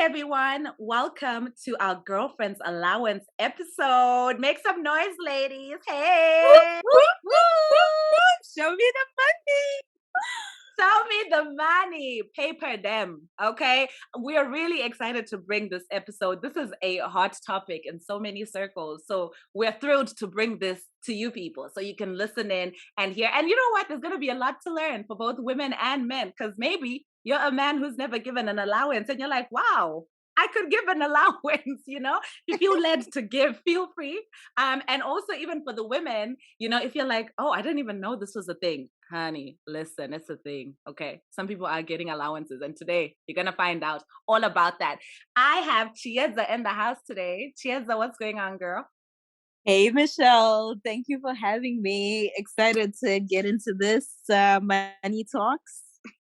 everyone. Welcome to our Girlfriend's Allowance episode. Make some noise, ladies. Hey! Show me the money. Show me the money. Paper them. Okay. We are really excited to bring this episode. This is a hot topic in so many circles. So we're thrilled to bring this to you people so you can listen in and hear. And you know what? There's going to be a lot to learn for both women and men because maybe you're a man who's never given an allowance and you're like, wow, I could give an allowance, If you feel led to give, feel free. And also even for the women, if you're like, oh, I didn't even know this was a thing. Honey, listen, it's a thing. Okay. Some people are getting allowances. And today you're going to find out all about that. I have Chiedza in the house today. Chiedza, what's going on, girl? Hey, Michelle. Thank you for having me. Excited to get into this money talks.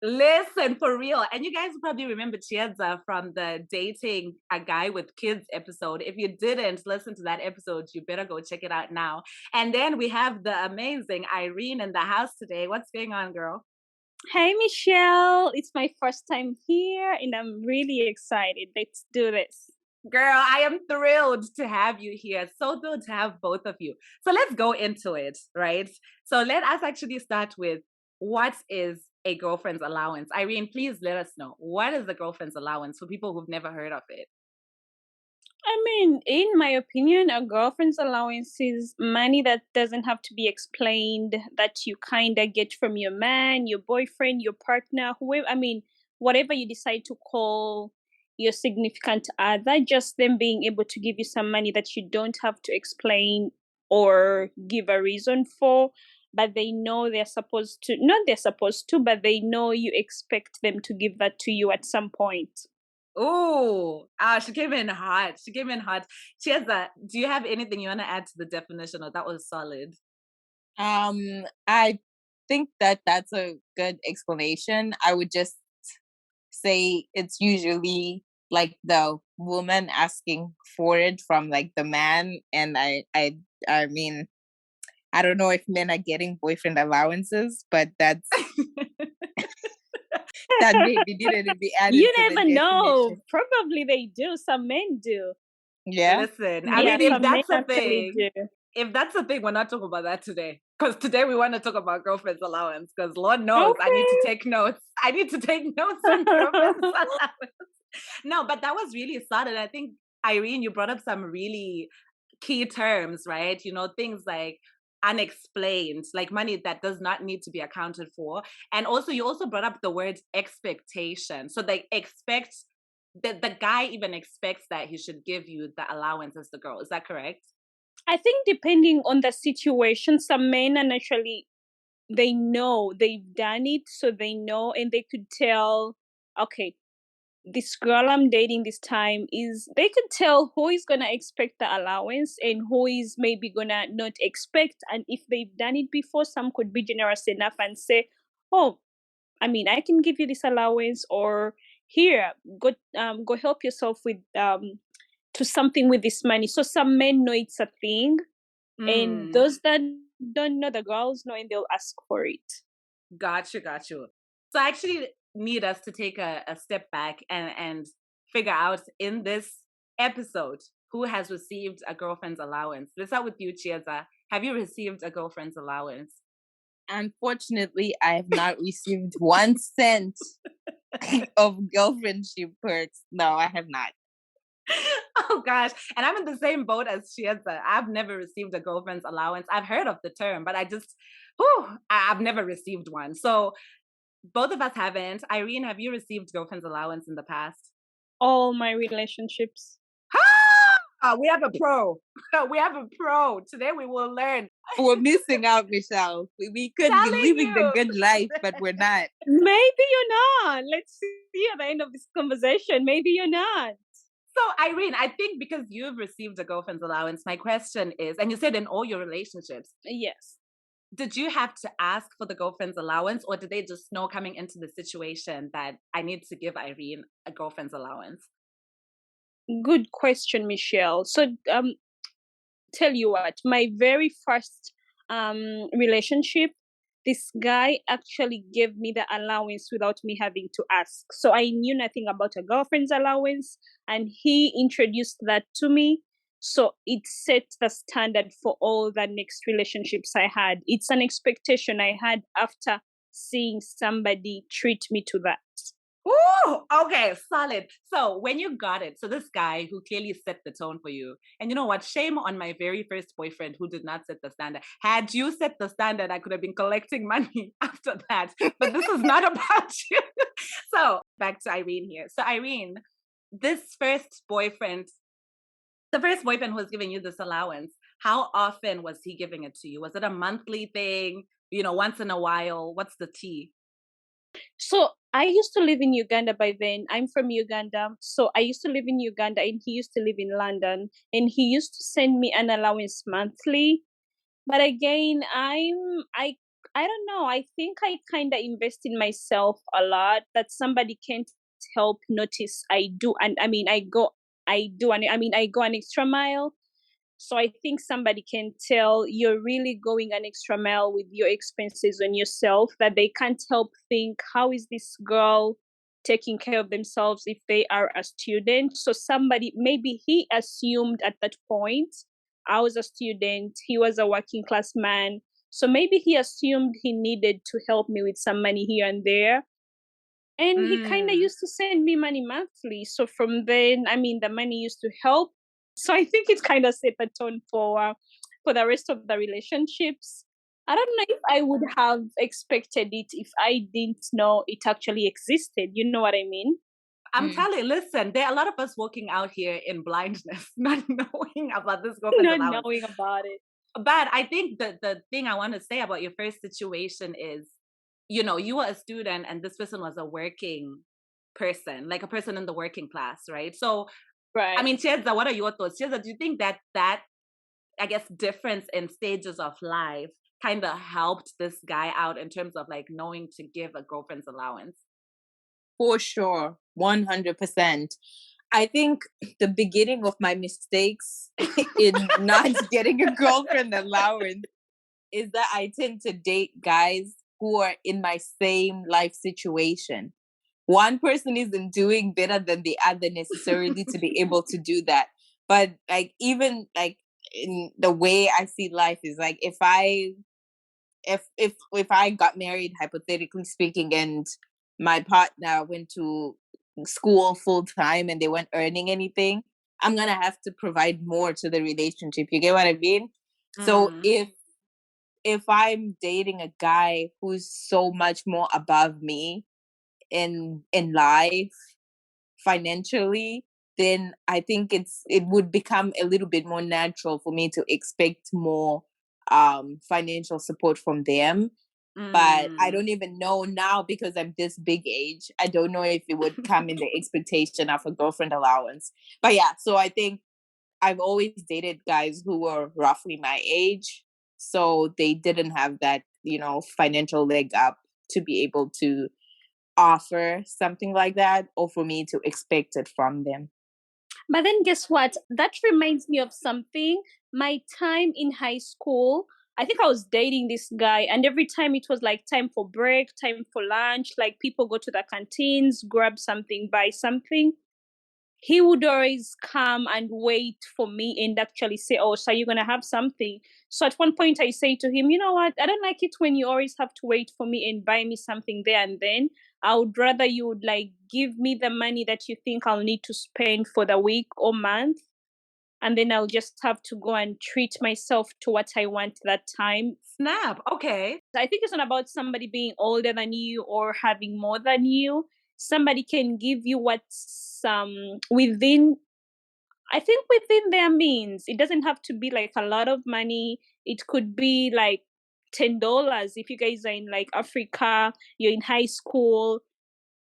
Listen, for real. And you guys probably remember Chiedza from the Dating a Guy with Kids episode. If you didn't listen to that episode, you better go check it out now. And then we have the amazing Irene in the house today. What's going on, girl? Hey, Michelle. It's my first time here and I'm really excited. Let's do this. Girl, I am thrilled to have you here. So thrilled to have both of you. So let's go into it, right? So let us actually start with what is a girlfriend's allowance? Irene, please let us know. What is the girlfriend's allowance for people who've never heard of it? I mean, in my opinion, a girlfriend's allowance is money that doesn't have to be explained, that you kind of get from your man, your boyfriend, your partner, whoever. I mean, whatever you decide to call your significant other, just them being able to give you some money that you don't have to explain or give a reason for, but they know they're supposed to, not they're supposed to, but they know you expect them to give that to you at some point. Oh, she came in hot. Chiedza, do you have anything you want to add to the definition, or that was solid? I think that's a good explanation. I would just say it's usually like the woman asking for it from like the man, and I mean, I don't know if men are getting boyfriend allowances, but that's that maybe didn't be added. You never know. Probably they do. Some men do. Yeah. Listen, I mean, if that's a thing, we're not talking about that today. Because today we want to talk about girlfriend's allowance. Because Lord knows, okay. I need to take notes. On girlfriend's allowance. No, but that was really solid. I think, Irene, you brought up some really key terms, right? Things like unexplained, like money that does not need to be accounted for. And also, you also brought up the word expectation. So they expect, the guy even expects that he should give you the allowance as the girl. Is that correct? I think depending on the situation, some men are naturally, they know they've done it, so they know, and they could tell, okay, this girl I'm dating this time they could tell who is going to expect the allowance and who is maybe going to not expect. And if they've done it before, some could be generous enough and say, oh, I mean, I can give you this allowance, or here, go help yourself with, to something with this money. So some men know it's a thing, and those that don't know, the girls know, and they'll ask for it. Got you. So I actually need us to take a step back and figure out in this episode who has received a girlfriend's allowance. Let's start with you, Chiedza. Have you received a girlfriend's allowance? Unfortunately, I have not received 1 cent of girlfriendship perks. No, I have not. Oh gosh. And I'm in the same boat as Chiedza. I've never received a girlfriend's allowance. I've heard of the term, but I've never received one. So both of us haven't. Irene, have you received girlfriend's allowance in the past? All my relationships. We have a pro. Today we will learn. We're missing out, Michelle. We could be living the good life, but we're not. Maybe you're not. Let's see at the end of this conversation. Maybe you're not. So, Irene, I think because you've received a girlfriend's allowance, my question is, and you said in all your relationships. Yes. Did you have to ask for the girlfriend's allowance, or did they just know coming into the situation that I need to give Irene a girlfriend's allowance? Good question, Michelle. So, tell you what, my very first relationship, this guy actually gave me the allowance without me having to ask. So I knew nothing about a girlfriend's allowance, and he introduced that to me. So it set the standard for all the next relationships I had. It's an expectation I had after seeing somebody treat me to that. Ooh, okay, solid. So when you got it, so this guy who clearly set the tone for you, and you know what? Shame on my very first boyfriend who did not set the standard. Had you set the standard, I could have been collecting money after that. But this is not about you. So back to Irene here. So Irene, this first boyfriend, the first boyfriend who was giving you this allowance, how often was he giving it to you? Was it a monthly thing? You know, once in a while? What's the tea? So I used to live in Uganda by then. I'm from Uganda. So I used to live in Uganda and he used to live in London. And he used to send me an allowance monthly. But again, I don't know. I think I kind of invest in myself a lot that somebody can't help notice I do. And I mean, I go an extra mile. So I think somebody can tell you're really going an extra mile with your expenses on yourself, that they can't help think, how is this girl taking care of themselves if they are a student? So somebody, maybe he assumed at that point, I was a student, he was a working class man. So maybe he assumed he needed to help me with some money here and there. And he kind of used to send me money monthly. So from then, I mean, the money used to help. So I think it kind of set the tone for the rest of the relationships. I don't know if I would have expected it if I didn't know it actually existed. You know what I mean? I'm telling you, listen, there are a lot of us walking out here in blindness, not knowing about this girlfriend's Not allowance. knowing about it. But I think the thing I want to say about your first situation is, you know, you were a student and this person was a working person, like a person in the working class, right? So, Right. I mean, Chiedza, what are your thoughts? Chiedza, do you think that I guess, difference in stages of life kind of helped this guy out in terms of like knowing to give a girlfriend's allowance? For sure, 100%. I think the beginning of my mistakes in not getting a girlfriend allowance is that I tend to date guys who are in my same life situation. One person isn't doing better than the other necessarily to be able to do that. But like, even like in the way I see life is like, if I got married, hypothetically speaking, and my partner went to school full time and they weren't earning anything, I'm gonna have to provide more to the relationship. You get what I mean? So if I'm dating a guy who's so much more above me in life financially, then I think it would become a little bit more natural for me to expect more financial support from them. But I don't even know now because I'm this big age. I don't know if it would come in the expectation of a girlfriend allowance. But yeah, so I think I've always dated guys who were roughly my age. So they didn't have that, financial leg up to be able to offer something like that or for me to expect it from them. But then guess what? That reminds me of something. My time in high school, I think I was dating this guy, and every time it was like time for break, time for lunch, like people go to the canteens, grab something, buy something. He would always come and wait for me and actually say, oh, so you're going to have something. So at one point I say to him, you know what? I don't like it when you always have to wait for me and buy me something there and then. I would rather you would like give me the money that you think I'll need to spend for the week or month. And then I'll just have to go and treat myself to what I want that time. Snap. Okay. I think it's not about somebody being older than you or having more than you. Somebody can give you what's within, I think, within their means. It doesn't have to be like a lot of money. It could be like $10 if you guys are in like Africa, you're in high school.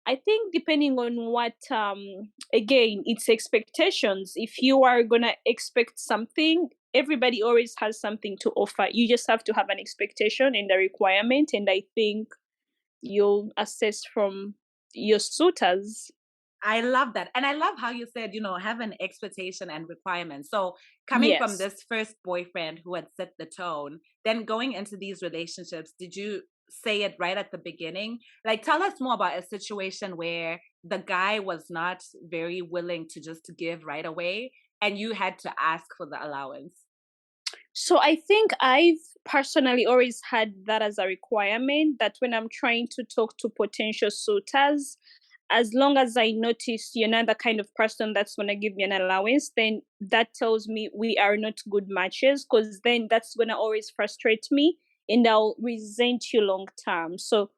I think depending on what, again, it's expectations. If you are gonna expect something, everybody always has something to offer. You just have to have an expectation and a requirement, and I think you'll assess from your suitors. I love that. And I love how you said, have an expectation and requirement. So coming from Yes. this first boyfriend who had set the tone, then going into these relationships, did you say it right at the beginning? Like, tell us more about a situation where the guy was not very willing to just give right away and you had to ask for the allowance. So I think I've personally always had that as a requirement that when I'm trying to talk to potential suitors, as long as I notice you're not the kind of person that's going to give me an allowance, then that tells me we are not good matches, because then that's going to always frustrate me and I'll resent you long term. So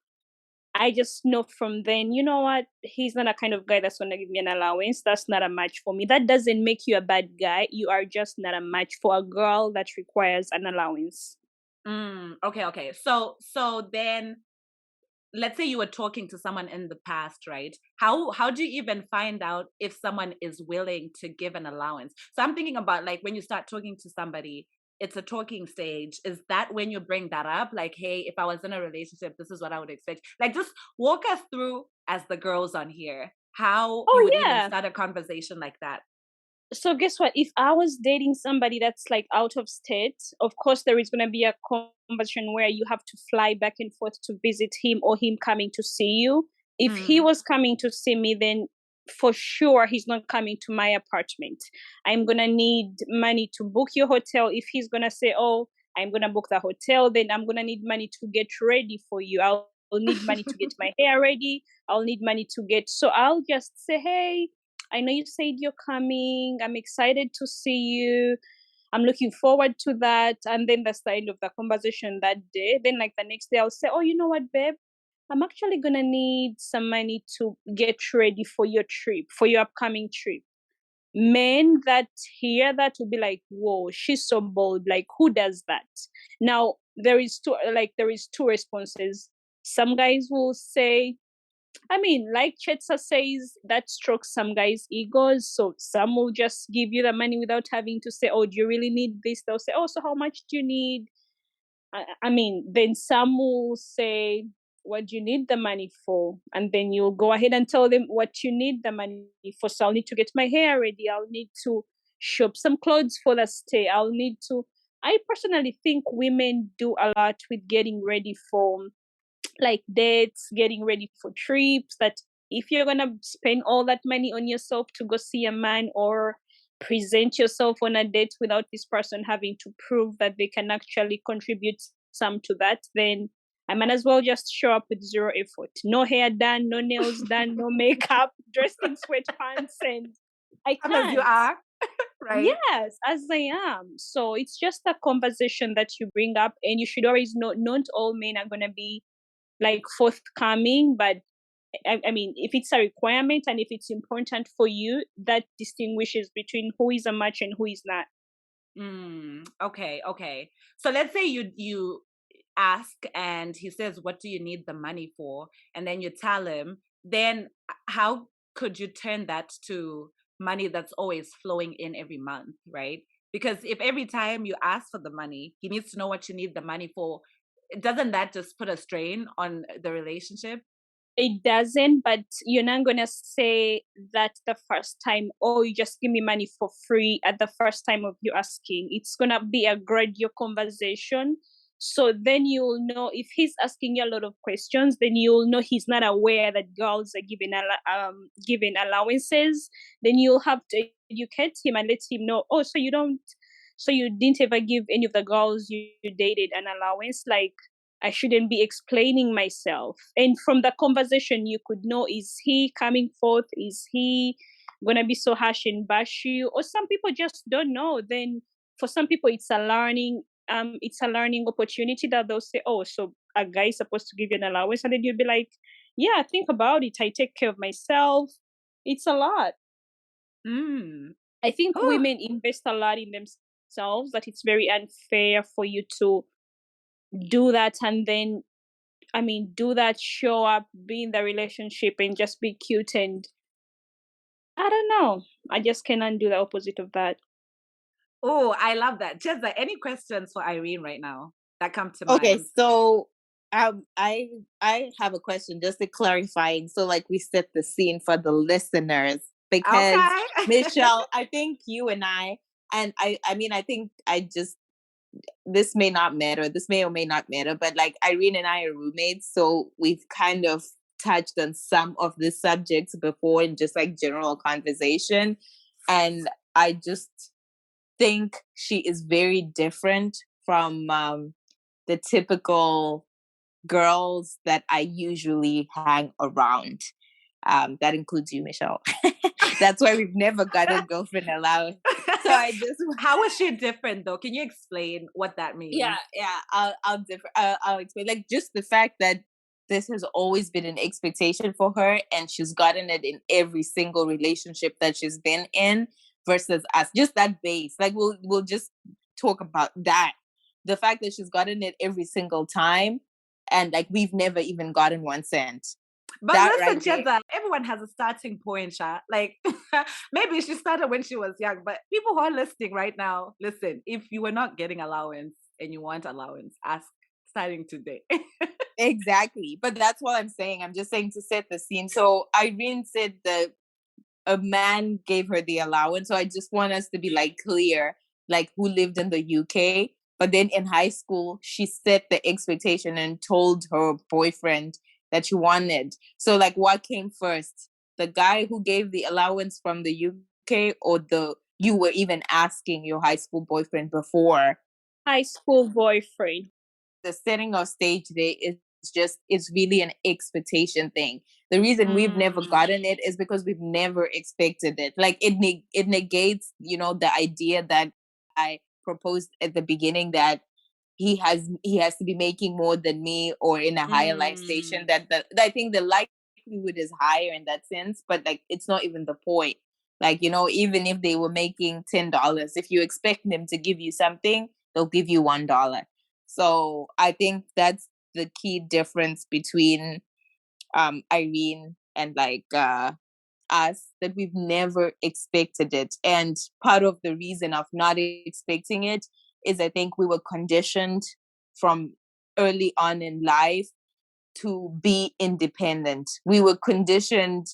I just know from then, you know what, he's not a kind of guy that's going to give me an allowance. That's not a match for me. That doesn't make you a bad guy. You are just not a match for a girl that requires an allowance. Okay. So then, let's say you were talking to someone in the past, right? How do you even find out if someone is willing to give an allowance? So I'm thinking about, like, when you start talking to somebody, it's a talking stage. Is that when you bring that up? Like, hey, if I was in a relationship, this is what I would expect. Like, just walk us through, as the girls on here, how you Oh, would even yeah. start a conversation like that. So guess what? If I was dating somebody that's like out of state, of course there is going to be a conversation where you have to fly back and forth to visit him or him coming to see you. If he was coming to see me, then for sure he's not coming to my apartment. I'm going to need money to book your hotel. If he's going to say, oh, I'm going to book the hotel, then I'm going to need money to get ready for you. I'll need money to get my hair ready. I'll need money to get, so I'll just say, hey, I know you said you're coming. I'm excited to see you. I'm looking forward to that. And then that's the end of the conversation that day. Then, like, the next day, I'll say, oh, you know what, babe? I'm actually going to need some money to get ready for your trip, for your upcoming trip. Men that hear that will be like, whoa, she's so bold. Like, who does that? Now, there is two responses. Some guys will say, I mean, like Chiedza says, that strokes some guys' egos. So some will just give you the money without having to say, oh, do you really need this? They'll say, oh, so how much do you need? I mean, then some will say, what do you need the money for? And then you'll go ahead and tell them what you need the money for. So I'll need to get my hair ready. I'll need to shop some clothes for the stay. I personally think women do a lot with getting ready for like dates, getting ready for trips, that if you're going to spend all that money on yourself to go see a man or present yourself on a date without this person having to prove that they can actually contribute some to that, then I might as well just show up with zero effort. No hair done, no nails done, no makeup, dressed in sweatpants, and I Come as you can't. are, right? Yes, as I am. So it's just a conversation that you bring up, and you should always know not all men are going to be like forthcoming, but I mean, if it's a requirement and if it's important for you, that distinguishes between who is a match and who is not. Okay. So let's say you ask and he says, what do you need the money for? And then you tell him, then how could you turn that to money that's always flowing in every month, right? Because if every time you ask for the money, he needs to know what you need the money for, doesn't that just put a strain on the relationship? It doesn't, but you're not going to say that the first time, oh, you just give me money for free at the first time of you asking. It's going to be a gradual conversation. So then you'll know if he's asking you a lot of questions, then you'll know he's not aware that girls are given allowances. Then you'll have to educate him and let him know, oh, so you didn't ever give any of the girls you dated an allowance? Like, I shouldn't be explaining myself. And from the conversation, you could know, is he coming forth? Is he going to be so harsh and bash you? Or some people just don't know. Then for some people, it's a learning opportunity that they'll say, oh, so a guy is supposed to give you an allowance. And then you'll be like, yeah, think about it. I take care of myself. It's a lot. I think Oh, women invest a lot in themselves, that it's very unfair for you to do that and then show up, be in the relationship and just be cute, and I don't know, I just cannot do the opposite of that. oh, I love that. Chiedza, any questions for Irene right now that come to Okay, mind? so I have a question, just to clarifying, so like we set the scene for the listeners, because Okay. Michelle, I think you and I mean, I think I just this may not matter. This may or may not matter. But like Irene and I are roommates, so we've kind of touched on some of the subjects before in just like general conversation. And I just think she is very different from the typical girls that I usually hang around. That includes you, Michelle. That's why we've never gotten girlfriend allowance. So I just How is she different though? Can you explain what that means? yeah. I'll explain. Like just the fact that this has always been an expectation for her, and she's gotten it in every single relationship that she's been in, versus us. Just that base. Like we'll just talk about that. The fact that she's gotten it every single time, and like we've never even gotten 1 cent. But That listen, right there. Chiedza, everyone has a starting point, Sha. Like, maybe she started when she was young, but people who are listening right now, listen, if you were not getting allowance and you want allowance, ask starting today. Exactly. But that's what I'm saying. I'm just saying to set the scene. So Irene said that a man gave her the allowance. So I just want us to be like clear, like who lived in the UK. But then in high school, she set the expectation and told her boyfriend that she wanted. So like what came first? The guy who gave the allowance from the UK, or the you were even asking your high school boyfriend before? High school boyfriend. The setting of stage there is just, it's really an expectation thing. The reason we've never gotten it is because we've never expected it. Like it negates, you know, the idea that I proposed at the beginning, that he has to be making more than me or in a higher life station. That I think the likelihood is higher in that sense, but like it's not even the point. Like, you know, even if they were making $10, if you expect them to give you something, they'll give you $1. So I think that's the key difference between Irene and like us, that we've never expected it. And part of the reason of not expecting it is I think we were conditioned from early on in life to be independent. We were conditioned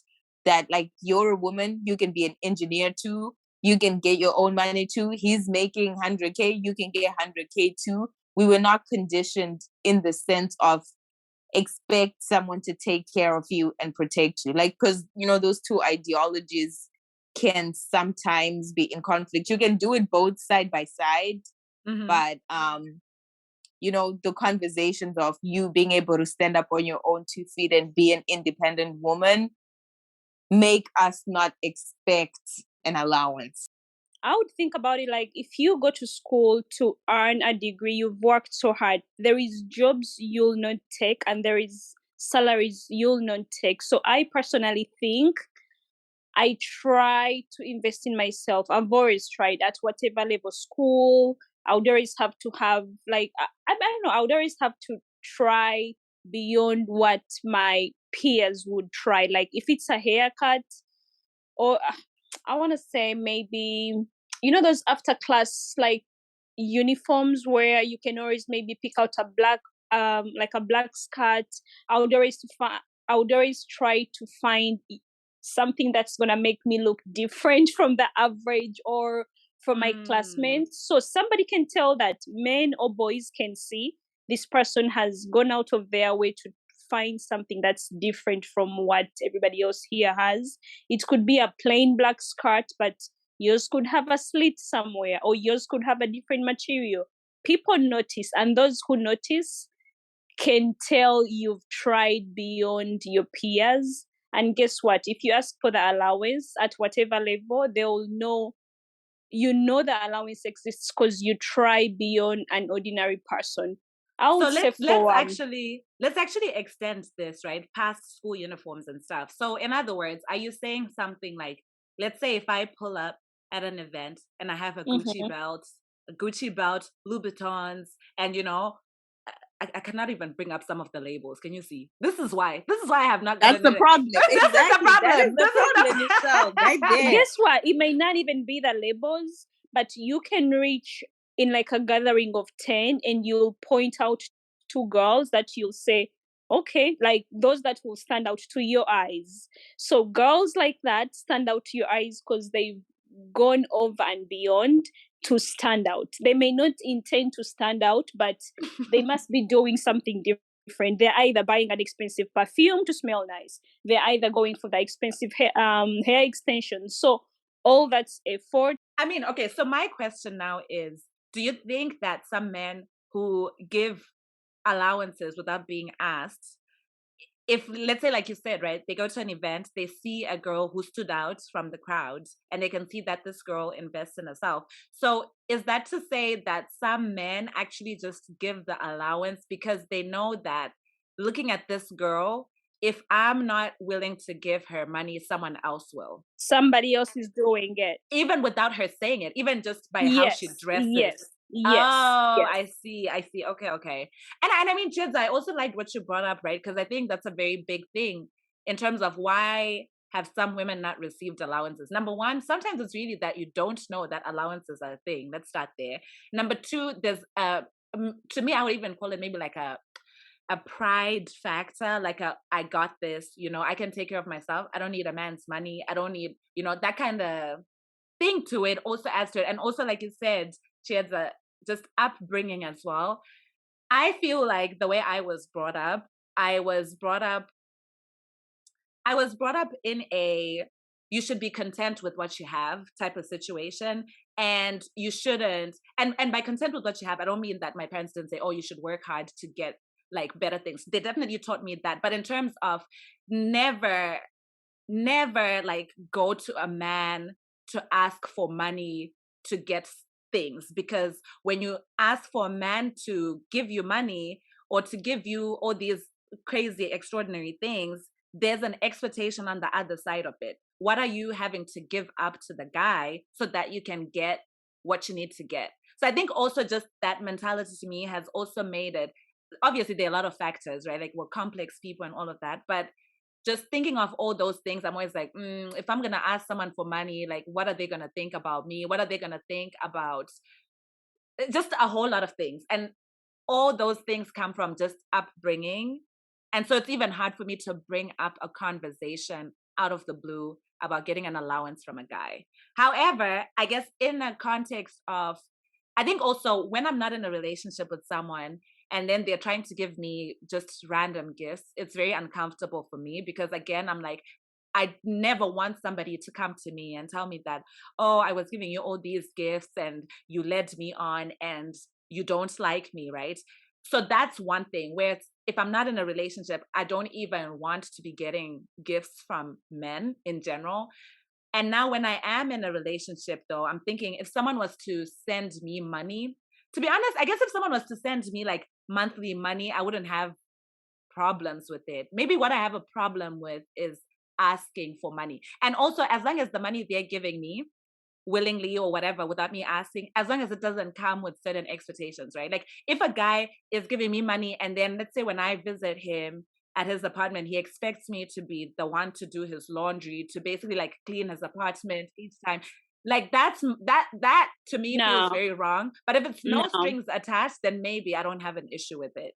that like you're a woman, you can be an engineer too, you can get your own money too. He's making 100K, you can get 100K too. We were not conditioned in the sense of expect someone to take care of you and protect you. Like, because, you know, those two ideologies can sometimes be in conflict. You can do it both side by side, but, you know, the conversations of you being able to stand up on your own 2 feet and be an independent woman make us not expect an allowance. I would think about it like if you go to school to earn a degree, you've worked so hard. There is jobs you'll not take and there is salaries you'll not take. So I personally think I try to invest in myself. I've always tried at whatever level school. I would always have to have like I don't know. I would always have to try beyond what my peers would try. Like if it's a haircut, or I want to say maybe, you know, those after class like uniforms where you can always maybe pick out a black like a black skirt. I would always try to find something that's gonna make me look different from the average or from my classmates, so somebody can tell that men or boys can see this person has gone out of their way to find something that's different from what everybody else here has. It could be a plain black skirt, but yours could have a slit somewhere, or yours could have a different material. People notice, and those who notice can tell you've tried beyond your peers. And guess what? If you ask for the allowance at whatever level, they'll know you know the allowance exists because you try beyond an ordinary person. I would say let's actually extend this, right, past school uniforms and stuff. So in other words, are you saying something like, let's say if I pull up at an event and I have a Gucci belt, Louboutins, and you know, I cannot even bring up some of the labels. Can you see? This is why I have not. That's the problem. This is the problem. That is the problem itself, right there. Guess what? It may not even be the labels, but you can reach in like a gathering of 10 and you'll point out 2 girls that you'll say, okay, like those that will stand out to your eyes. So girls like that stand out to your eyes because they've gone over and beyond. to stand out. They may not intend to stand out, but they must be doing something different. They're either buying an expensive perfume to smell nice. They're either going for the expensive hair extensions. So all that's effort. I mean, okay, so my question now is, do you think that some men who give allowances without being asked, if, let's say, like you said, right, they go to an event, they see a girl who stood out from the crowd, and they can see that this girl invests in herself. So is that to say that some men actually just give the allowance because they know that looking at this girl, if I'm not willing to give her money, someone else will? Somebody else is doing it. Even without her saying it, even just by how Yes, she dresses. yes, Oh, yes. I see. Okay. And I mean, Chiedza, I also like what you brought up, right? Because I think that's a very big thing in terms of why have some women not received allowances. Number one, sometimes it's really that you don't know that allowances are a thing. Let's start there. Number two, there's to me, I would even call it maybe like a pride factor, like I got this, I can take care of myself. I don't need a man's money. I don't need, that kind of thing to it also adds to it. And also, like you said, she has a just upbringing as well. I feel like the way I was brought up, I was brought up in a you should be content with what you have type of situation. And you shouldn't, and by content with what you have, I don't mean that my parents didn't say, oh, you should work hard to get like better things. They definitely taught me that. But in terms of never like go to a man to ask for money to get things, because when you ask for a man to give you money or to give you all these crazy extraordinary things, there's an expectation on the other side of it. What are you having to give up to the guy so that you can get what you need to get? So I think also just that mentality to me has also made it, obviously there are a lot of factors, right? Like we're complex people and all of that, but just thinking of all those things, I'm always like, if I'm going to ask someone for money, like, what are they going to think about me? What are they going to think about? Just a whole lot of things. And all those things come from just upbringing. And so it's even hard for me to bring up a conversation out of the blue about getting an allowance from a guy. However, I guess in the context of, I think also when I'm not in a relationship with someone and then they're trying to give me just random gifts, it's very uncomfortable for me because, again, I'm like, I never want somebody to come to me and tell me that, oh, I was giving you all these gifts and you led me on and you don't like me, right? So that's one thing where if I'm not in a relationship, I don't even want to be getting gifts from men in general. And now when I am in a relationship, though, I'm thinking if someone was to send me money, to be honest, I guess if someone was to send me like monthly money, I wouldn't have problems with it. Maybe what I have a problem with is asking for money. And also, as long as the money they're giving me willingly or whatever without me asking, as long as it doesn't come with certain expectations, right? Like if a guy is giving me money and then let's say when I visit him at his apartment, he expects me to be the one to do his laundry, to basically like clean his apartment each time. Like that to me feels No, very wrong. But if it's no no. strings attached, then maybe I don't have an issue with it.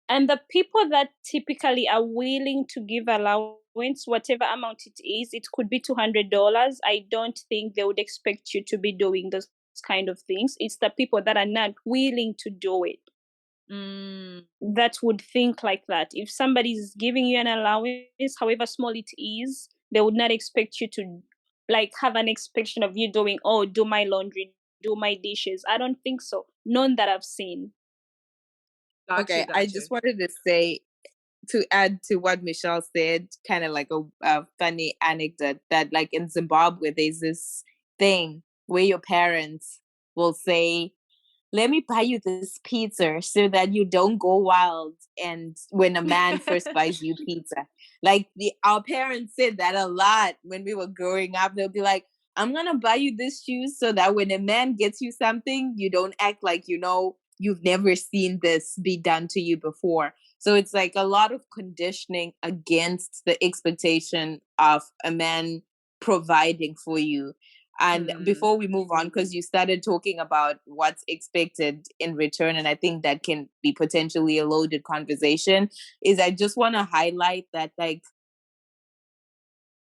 And the people that typically are willing to give allowance, whatever amount it is, it could be $200. I don't think they would expect you to be doing those kind of things. It's the people that are not willing to do it that would think like that. If somebody is giving you an allowance, however small it is, they would not expect you to like have an expectation of you doing, oh, do my laundry, do my dishes. I don't think so. None that I've seen. Okay, I just wanted to say, to add to what Michelle said, kind of like a funny anecdote that like in Zimbabwe, there's this thing where your parents will say, let me buy you this pizza so that you don't go wild. And when a man first buys you pizza, like our parents said that a lot when we were growing up. They'll be like, I'm going to buy you this shoes so that when a man gets you something, you don't act like, you've never seen this be done to you before. So it's like a lot of conditioning against the expectation of a man providing for you. And before we move on, because you started talking about what's expected in return, and I think that can be potentially a loaded conversation, is I just want to highlight that, like,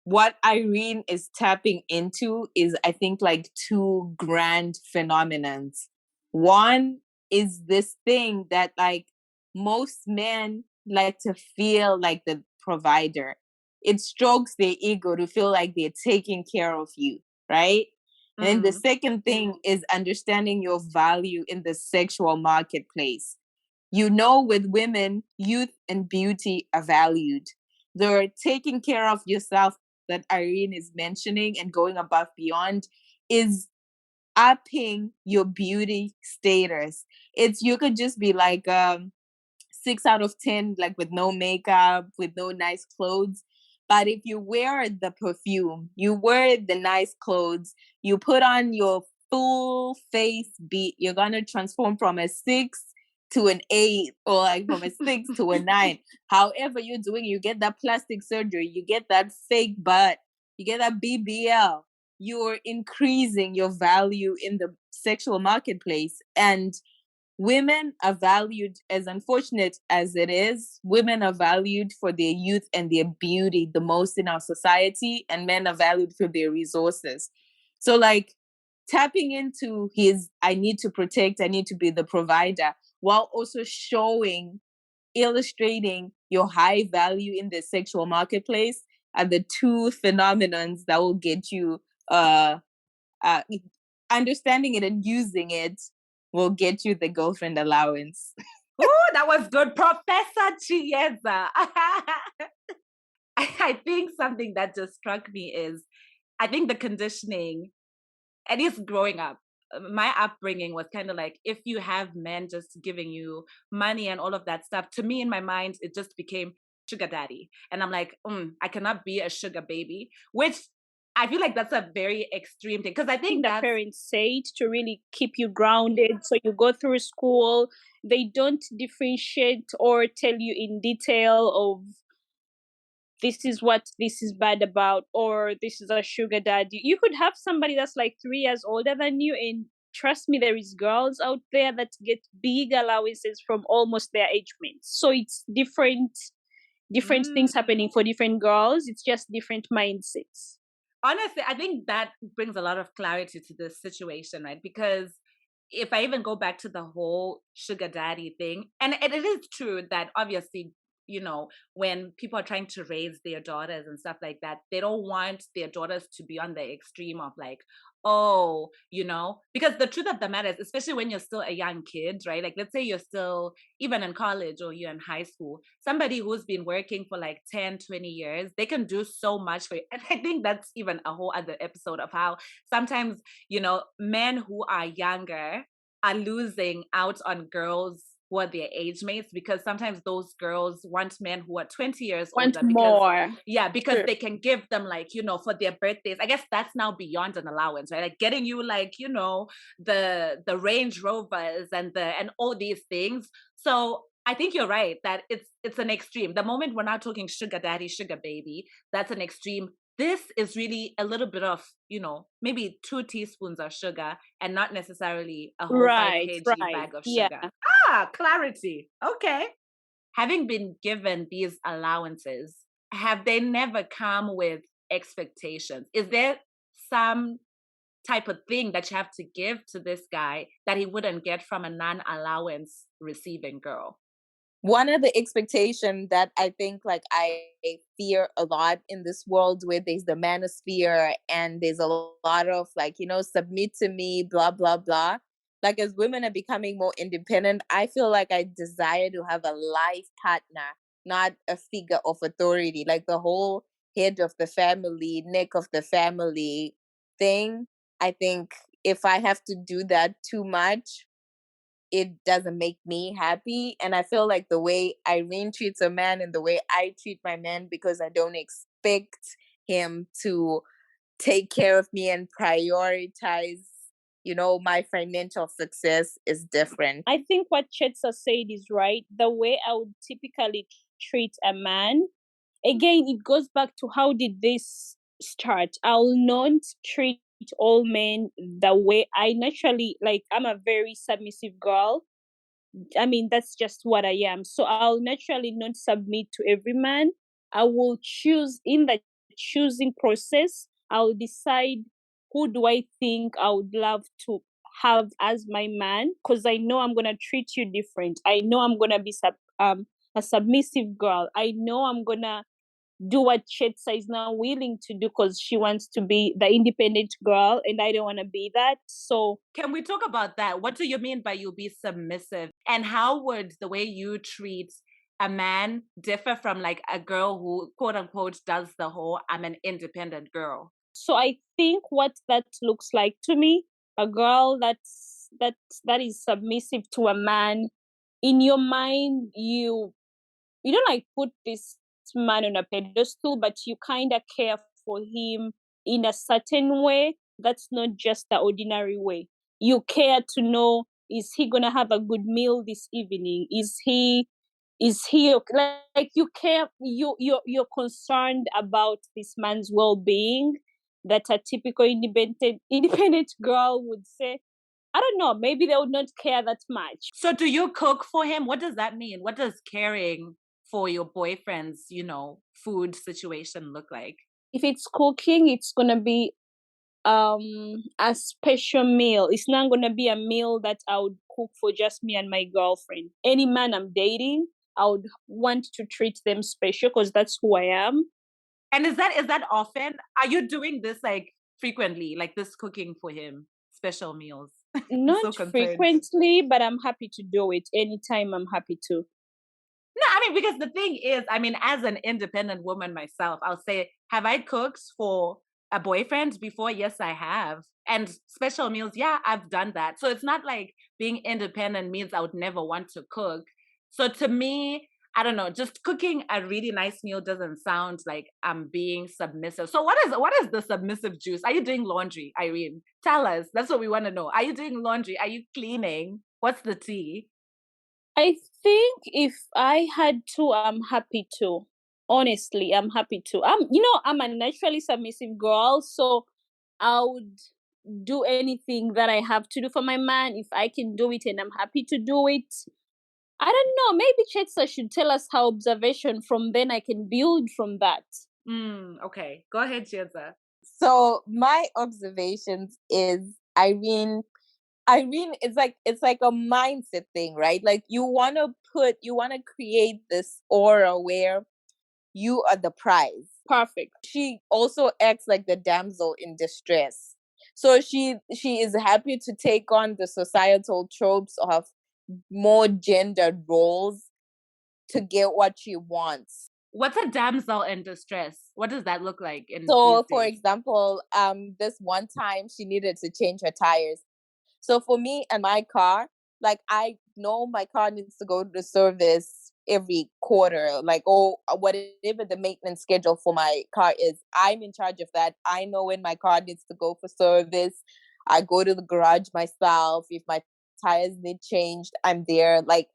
what Irene is tapping into is, I think, like two grand phenomenons. One is this thing that like most men like to feel like the provider. It strokes their ego to feel like they're taking care of you, right? And then the second thing is understanding your value in the sexual marketplace. You know, with women, youth and beauty are valued. They're taking care of yourself that Irene is mentioning and going above beyond is upping your beauty status. It's you could just be like 6 out of 10, like with no makeup, with no nice clothes. But if you wear the perfume, you wear the nice clothes, you put on your full face beat, you're gonna transform from a 6 to an 8, or like from a 6 to a 9. However you're doing, you get that plastic surgery, you get that fake butt, you get that BBL. You're increasing your value in the sexual marketplace. And women are valued, as unfortunate as it is, women are valued for their youth and their beauty the most in our society, and men are valued for their resources. So, like, tapping into his I need to protect, I need to be the provider, while also illustrating your high value in the sexual marketplace are the two phenomenons that will get you uh, understanding it and using it will get you the girlfriend allowance. Oh, that was good, Professor Chiedza. I think something that just struck me is, I think the conditioning, at least growing up, my upbringing was kind of like, if you have men just giving you money and all of that stuff, to me in my mind, it just became sugar daddy. And I'm like, I cannot be a sugar baby, which I feel like that's a very extreme thing. Because I think the that's parents say it to really keep you grounded. So you go through school, they don't differentiate or tell you in detail of this is what this is bad about, or this is a sugar daddy. You could have somebody that's like 3 years older than you, and trust me, there is girls out there that get big allowances from almost their age mates. So it's different things happening for different girls. It's just different mindsets. Honestly, I think that brings a lot of clarity to this situation, right? Because if I even go back to the whole sugar daddy thing, and it is true that obviously, when people are trying to raise their daughters and stuff like that, they don't want their daughters to be on the extreme of like, oh, because the truth of the matter is, especially when you're still a young kid, right? Like, let's say you're still even in college or you're in high school, somebody who's been working for like 10, 20 years, they can do so much for you. And I think that's even a whole other episode of how sometimes, men who are younger are losing out on girls who are their age mates, because sometimes those girls want men who are 20 years Want older more. because True. they can give them, like, for their birthdays. I guess that's now beyond an allowance, right? Like getting you, like, the Range Rovers and all these things. So I think you're right that it's an extreme. The moment we're not talking sugar daddy, sugar baby, that's an extreme. This is really a little bit of, maybe 2 teaspoons of sugar and not necessarily a whole 5 kg bag of sugar. Ah, clarity. Okay. Having been given these allowances, have they never come with expectations? Is there some type of thing that you have to give to this guy that he wouldn't get from a non-allowance receiving girl? One of the expectation that I think like I fear a lot in this world where there's the manosphere and there's a lot of like, submit to me, blah, blah, blah. Like as women are becoming more independent, I feel like I desire to have a life partner, not a figure of authority, like the whole head of the family, neck of the family thing. I think if I have to do that too much, it doesn't make me happy. And I feel like the way Irene treats a man and the way I treat my man, because I don't expect him to take care of me and prioritize, my financial success is different. I think what Chiedza said is right. The way I would typically treat a man, again, it goes back to how did this start? I'll not treat all men the way I naturally, like, I'm a very submissive girl. I mean, that's just what I am. So I'll naturally not submit to every man. I will choose in the choosing process. I'll decide who do I think I would love to have as my man, because I know I'm gonna treat you different. I know I'm gonna be a submissive girl. I know I'm gonna do what Chiedza is now willing to do because she wants to be the independent girl and I don't want to be that. So can we talk about that? What do you mean by you be submissive? And how would the way you treat a man differ from like a girl who quote unquote does the whole I'm an independent girl? So I think what that looks like to me, a girl that is submissive to a man, in your mind you don't like put this man on a pedestal, but you kind of care for him in a certain way. That's not just the ordinary way. You care to know, is he gonna have a good meal this evening? Is he like you care, you're concerned about this man's well-being, that a typical independent girl would say. I don't know, maybe they would not care that much. So do you cook for him? What does that mean? What does caring for your boyfriend's, food situation look like? If it's cooking, it's gonna be a special meal. It's not gonna be a meal that I would cook for just me and my girlfriend. Any man I'm dating, I would want to treat them special because that's who I am. And is that often? Are you doing this like frequently, like this cooking for him, special meals? I'm so Not concerned. frequently, but I'm happy to do it anytime. I'm happy to. No, I mean, because the thing is, I mean, as an independent woman myself, I'll say, have I cooked for a boyfriend before? Yes, I have. And special meals, yeah, I've done that. So it's not like being independent means I would never want to cook. So to me, I don't know, just cooking a really nice meal doesn't sound like I'm being submissive. So what is the submissive juice? Are you doing laundry, Irene? Tell us. That's what we want to know. Are you doing laundry? Are you cleaning? What's the tea? I think if I had to, I'm happy to. Honestly, I'm happy to. I'm a naturally submissive girl, so I would do anything that I have to do for my man if I can do it and I'm happy to do it. I don't know. Maybe Chiedza should tell us her observation. From then I can build from that. Okay, go ahead, Chiedza. So my observations is Irene, it's like a mindset thing, right? Like you want to create this aura where you are the prize. Perfect. She also acts like the damsel in distress. So she is happy to take on the societal tropes of more gendered roles to get what she wants. What's a damsel in distress? What does that look like in So, these for days? example, this one time she needed to change her tires. So for me and my car, like I know my car needs to go to the service every quarter, like or whatever the maintenance schedule for my car is. I'm in charge of that. I know when my car needs to go for service. I go to the garage myself. If my tires need changed, I'm there. Like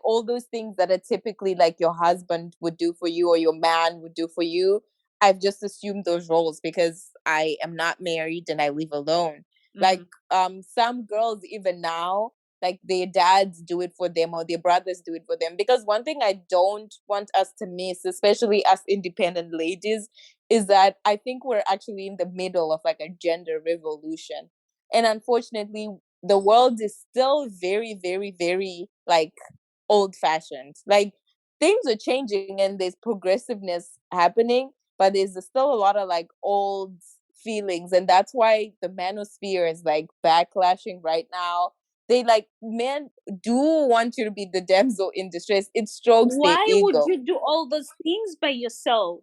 all those things that are typically like your husband would do for you or your man would do for you. I've just assumed those roles because I am not married and I live alone. Like some girls even now, like their dads do it for them or their brothers do it for them. Because one thing I don't want us to miss, especially us independent ladies, is that I think we're actually in the middle of like a gender revolution. And unfortunately, the world is still very, very, very like old fashioned. Like things are changing and there's progressiveness happening, but there's still a lot of like old feelings, and that's why the manosphere is like backlashing right now. They like, men do want you to be the damsel in distress. It strokes their Why would ego. you do all those things by yourself?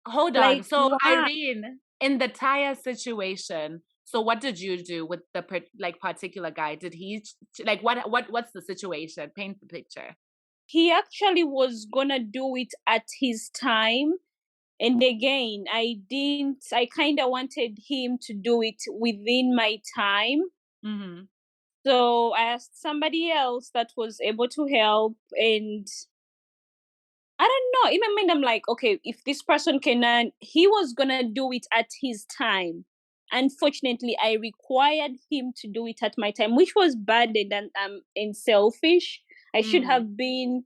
Hold on. Like, So why? Irene, in the tire situation, so what did you do with the particular guy? Did he like what's the situation? Paint the picture. He actually was gonna do it at his time. And again, I kind of wanted him to do it within my time. Mm-hmm. So I asked somebody else that was able to help. And I don't know, in my mind, I'm like, okay, if this person cannot, he was going to do it at his time. Unfortunately, I required him to do it at my time, which was bad and selfish. I should have been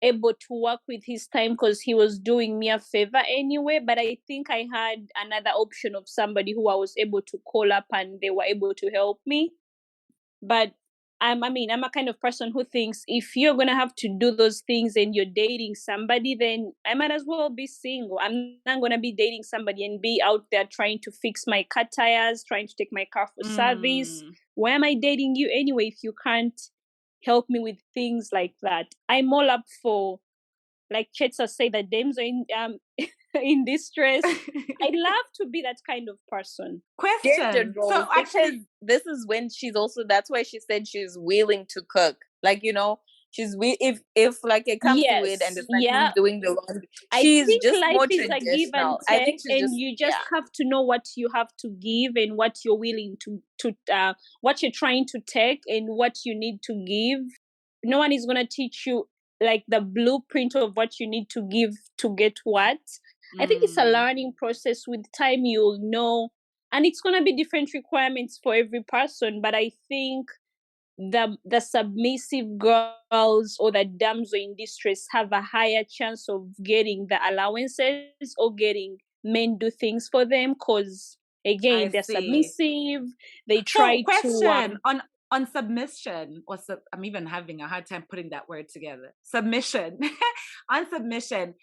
able to work with his time because he was doing me a favor anyway. But I think I had another option of somebody who I was able to call up and they were able to help me. But I'm a kind of person who thinks if you're gonna have to do those things and you're dating somebody, then I might as well be single. I'm not gonna be dating somebody and be out there trying to fix my car tires, trying to take my car for service. Why am I dating you anyway if you can't help me with things like that? I'm all up for, like Chiedza say, that Damsel in Distress. I'd love to be that kind of person. Question. So actually, this is when she's also, that's why she said she's willing to cook. Like, you know, she's if like it comes to it and it's like he's doing the laundry, she's just more traditional. Like give and take, I think and you just have to know what you have to give and what you're willing to what you're trying to take and what you need to give. No one is gonna teach you like the blueprint of what you need to give to get what. I think it's a learning process. With time you'll know, and it's gonna be different requirements for every person. But I think the submissive girls or the damsel in distress have a higher chance of getting the allowances or getting men do things for them because again they're submissive. They try to on submission, or I'm even having a hard time putting that word together. Submission. On submission,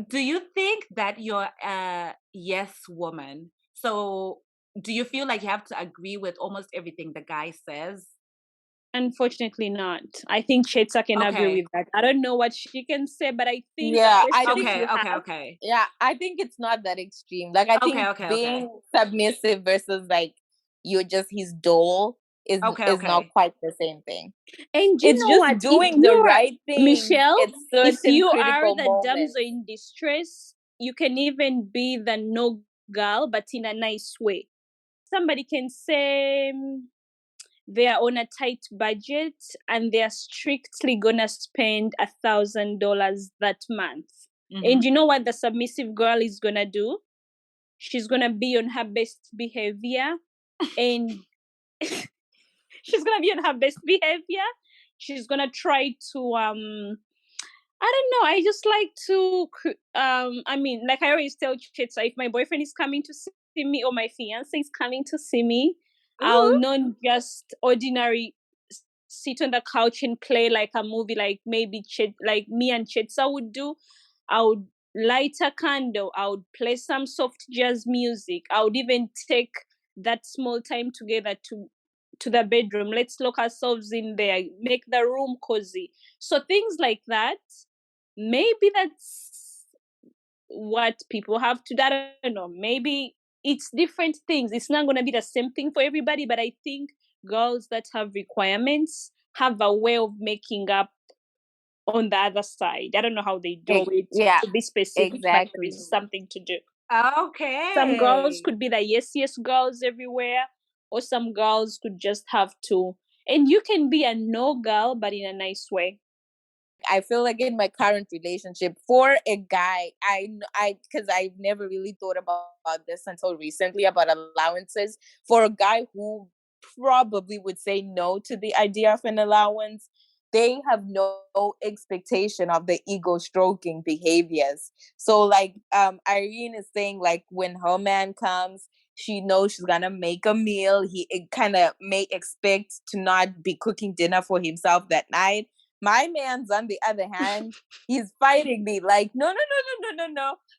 do you think that you're a yes woman? So do you feel like you have to agree with almost everything the guy says? Unfortunately not. I think Chiedza can agree with that. I don't know what she can say, but I think okay. Yeah, I think it's not that extreme. Like I think being submissive versus like you're just his doll is not quite the same thing. And it's just doing the right thing. Michelle, if you are the moments. damsel in distress, you can even be the no girl, but in a nice way. Somebody can say they are on a tight budget and they are strictly gonna spend $1,000 that month. And you know what the submissive girl is gonna do? She's gonna be on her best behavior and she's gonna be on her best behavior. She's gonna try to I don't know. I just like to like I always tell Chiedza, if my boyfriend is coming to see me or my fiance is coming to see me, I'll not just ordinary sit on the couch and play like a movie, like maybe like me and Chiedza would do. I would light a candle. I would play some soft jazz music. I would even take that small time together to the bedroom. Let's lock ourselves in there, make the room cozy. So things like that. Maybe that's what people have to do. I don't know. Maybe it's different things. It's not going to be the same thing for everybody, but I think girls that have requirements have a way of making up on the other side. I don't know how they do it. To be specific, but there is something to do. Okay. Some girls could be the yes girls everywhere, or some girls could just have to. And you can be a no girl, but in a nice way. I feel like in my current relationship, for a guy, because I've never really thought about this until recently about allowances. For a guy who probably would say no to the idea of an allowance, they have no expectation of the ego stroking behaviors. So like Irene is saying, like when her man comes, she knows she's gonna make a meal. He kind of may expect to not be cooking dinner for himself that night. My man's, on the other hand, he's fighting me like, no,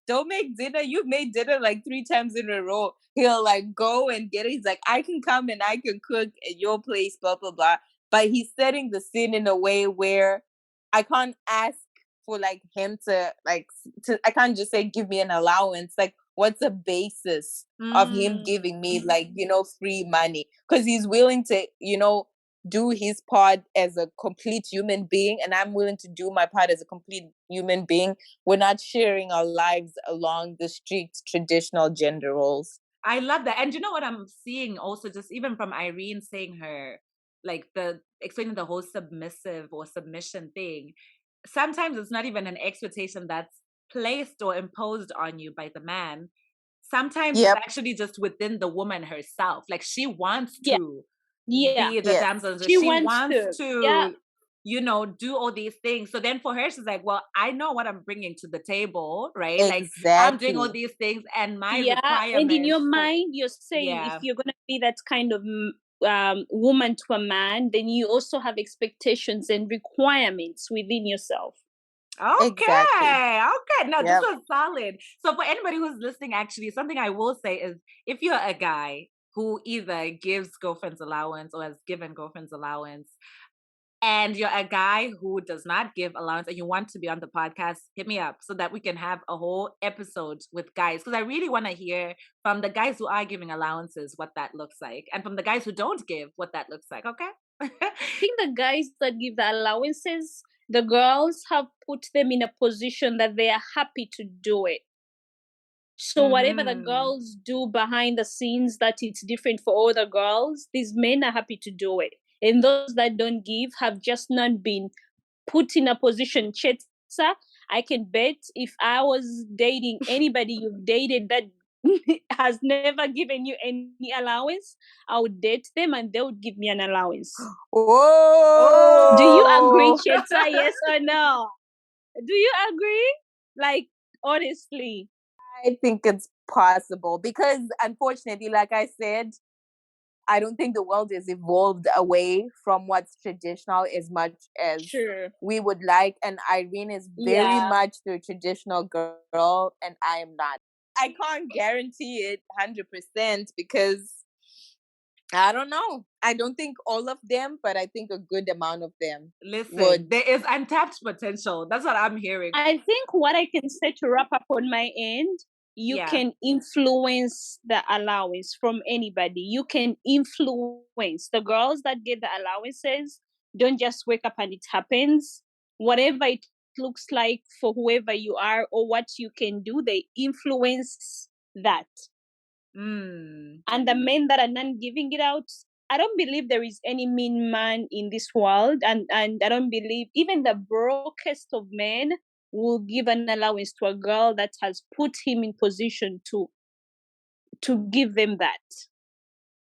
don't make dinner. You've made dinner like 3 times in a row. He'll like go and get it. He's like, I can come and I can cook at your place, blah, blah, blah. But he's setting the scene in a way where I can't ask for like him to I can't just say, give me an allowance. Like, what's the basis of him giving me like, free money? Because he's willing to, do his part as a complete human being, and I'm willing to do my part as a complete human being. We're not sharing our lives along the strict traditional gender roles. I love that. And you know what I'm seeing also, just even from Irene saying her, like explaining the whole submissive or submission thing. Sometimes it's not even an expectation that's placed or imposed on you by the man. Sometimes it's actually just within the woman herself. Like she wants to be the damsel. She wants to do all these things. So then for her, she's like, well, I know what I'm bringing to the table, right? Like I'm doing all Exactly. these things, and my Yeah, and in your requirements for, mind, you're saying if yeah. you're gonna be that kind of woman to a man, then you also have expectations and requirements within yourself. Exactly. Okay. No, this Yep. was solid. So for anybody who's listening, actually, something I will say is if you're a guy who either gives girlfriend's allowance or has given girlfriend's allowance, and you're a guy who does not give allowance and you want to be on the podcast, hit me up so that we can have a whole episode with guys. Because I really want to hear from the guys who are giving allowances what that looks like, and from the guys who don't give what that looks like. Okay. I think the guys that give the allowances, the girls have put them in a position that they are happy to do it. So whatever the girls do behind the scenes that it's different for other girls, these men are happy to do it. And those that don't give have just not been put in a position. Chiedza, I can bet if I was dating anybody you've dated that has never given you any allowance, I would date them and they would give me an allowance. Whoa! Do you agree, Chiedza? Yes or no? Do you agree? Like, honestly. I think it's possible because, unfortunately, like I said, I don't think the world has evolved away from what's traditional as much as Sure. we would like. And Irene is very much the traditional girl, and I am not. I can't guarantee it 100% because I don't know. I don't think all of them, but I think a good amount of them. Listen, there is untapped potential. That's what I'm hearing. I think what I can say to wrap up on my end, you can influence the allowance from anybody. You can influence the girls that get the allowances. Don't just wake up and it happens. Whatever it looks like for whoever you are or what you can do, they influence that. And the men that are not giving it out, I don't believe there is any mean man in this world, and I don't believe even the brokest of men will give an allowance to a girl that has put him in position to give them that.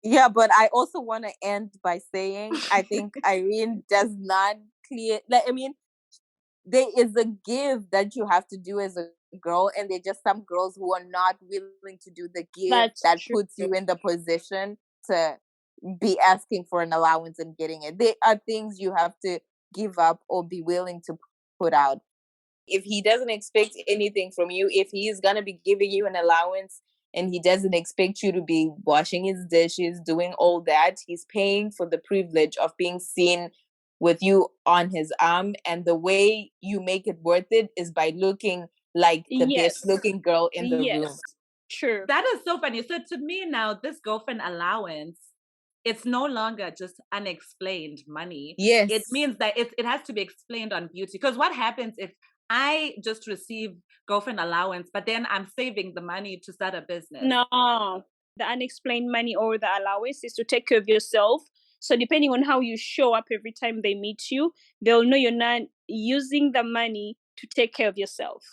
Yeah, but I also want to end by saying I think Irene does not clear. Like, I mean, there is a give that you have to do as a girl, and there are just some girls who are not willing to do the give that puts you in the position to be asking for an allowance and getting it. There are things you have to give up or be willing to put out. If he doesn't expect anything from you, if he is going to be giving you an allowance and he doesn't expect you to be washing his dishes, doing all that, he's paying for the privilege of being seen with you on his arm. And the way you make it worth it is by looking like the best looking girl in the room. Sure. That is so funny. So to me now, this girlfriend allowance, it's no longer just unexplained money. Yes. It means that it has to be explained on beauty. Because what happens if I just receive girlfriend allowance, but then I'm saving the money to start a business? No. The unexplained money or the allowance is to take care of yourself. So depending on how you show up every time they meet you, they'll know you're not using the money to take care of yourself.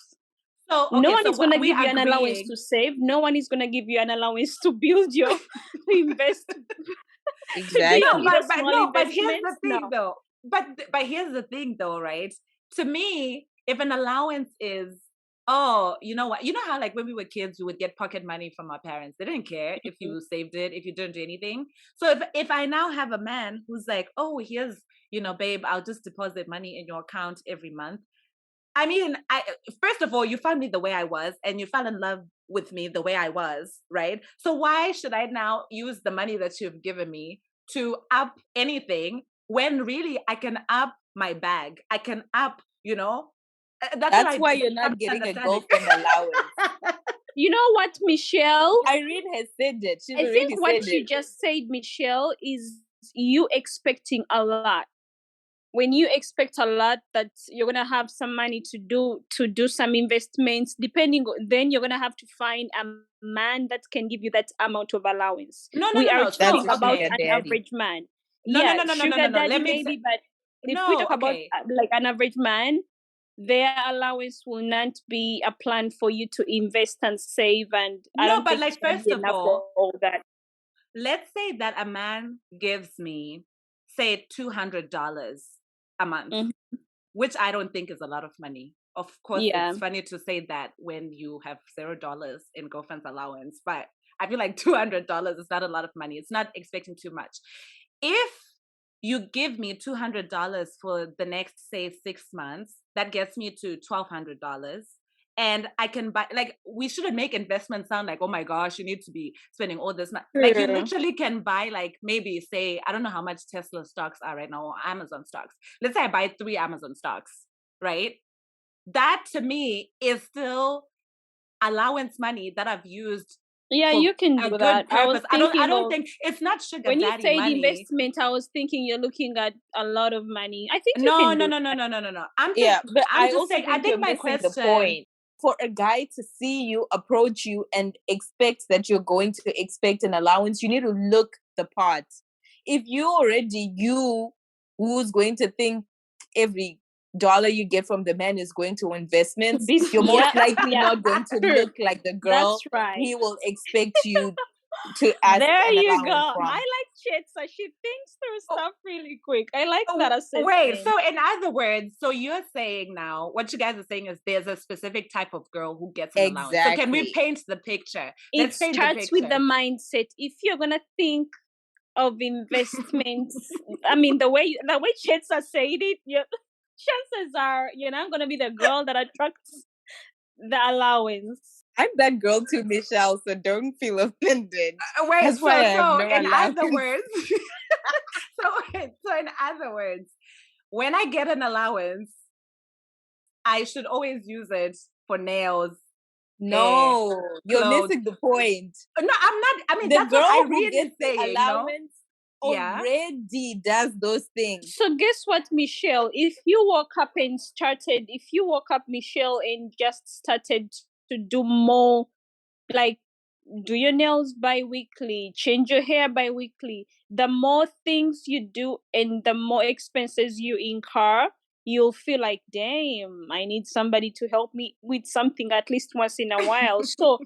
So, no one is going to give you an allowance to save. No one is going to give you an allowance to build your, to invest. Exactly. But here's the thing though. But here's the thing though, right? To me, if an allowance is, oh, you know what? You know how like when we were kids, we would get pocket money from our parents. They didn't care if you saved it, if you didn't do anything. So if I now have a man who's like, oh, here's, babe, I'll just deposit money in your account every month. I mean, first of all, you found me the way I was and you fell in love with me the way I was, right? So why should I now use the money that you've given me to up anything when really I can up my bag? I can up, That's why you're not getting a girlfriend allowance. You know what, Michelle? Irene has said it. I think what you just said, Michelle, is you expecting a lot. When you expect a lot, that you're gonna have some money to do some investments, then you're gonna have to find a man that can give you that amount of allowance. We are talking about an average man. No. Sugar daddy maybe, but if we talk about like an average man, their allowance will not be a plan for you to invest and save. And I don't think like first of all that. Let's say that a man gives me, say, $200. a month, Mhm. which I don't think is a lot of money. Of course, Yeah. it's funny to say that when you have $0 in girlfriend's allowance, but I feel like $200 is not a lot of money. It's not expecting too much. If you give me $200 for the next, say, 6 months, that gets me to $1,200. And I can buy, like, we shouldn't make investments sound like, oh my gosh, you need to be spending all this money. Like, you True. literally can buy, like, maybe say, I don't know how much Tesla stocks are right now, or Amazon stocks. Let's say I buy 3 Amazon stocks, right? That to me is still allowance money that I've used Yeah, for you can a do good that. I was purpose. I thinking don't of, think it's not sugar when you daddy said money. investment, I was thinking you're looking at a lot of money. I think you No, can no, do no, no, that. no, no, no, no. Yeah, but I'm I just also saying, I think think you're my missing the question, point. For a guy to see you, approach you, and expect that you're going to expect an allowance, you need to look the part. If you already who's going to think every dollar you get from the man is going to investments, This, you're most yeah, likely yeah, not going to true. look like the That's girl right. he will expect you to ask There an you go. allowance I from. like Chiedza. She thinks through oh, stuff really quick. I like that wait, assessment. so in other words, so you're saying now, what you guys are saying is there's a specific type of girl who gets an allowance. So can we Exactly. paint the picture? It Let's paint the starts with the picture. mindset. If you're gonna think of investments, I mean, the way Chiedza said it, chances are you're not gonna be the girl that attracts the allowance. I'm that girl too, Michelle, so don't feel offended. Wait, That's why I have so no in allowance. other words, so in other words, when I get an allowance, I should always use it for nails, hair, No, you're clothes. missing the point. No, I'm not. I mean, The that's what girl who Irene is gets the saying, no? allowance Yeah. already does those things. So guess what, Michelle? If you woke up, Michelle, and just started to do more, like do your nails bi-weekly, change your hair bi-weekly, the more things you do and the more expenses you incur, you'll feel like, damn, I need somebody to help me with something at least once in a while. So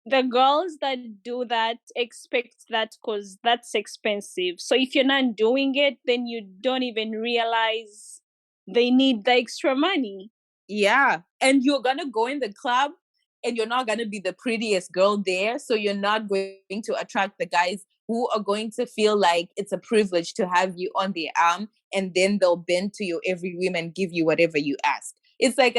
the girls that do that expect that because that's expensive. So if you're not doing it, then you don't even realize they need the extra money. Yeah. And you're going to go in the club and you're not going to be the prettiest girl there. So you're not going to attract the guys who are going to feel like it's a privilege to have you on their arm, and then they'll bend to you every whim and give you whatever you ask. It's like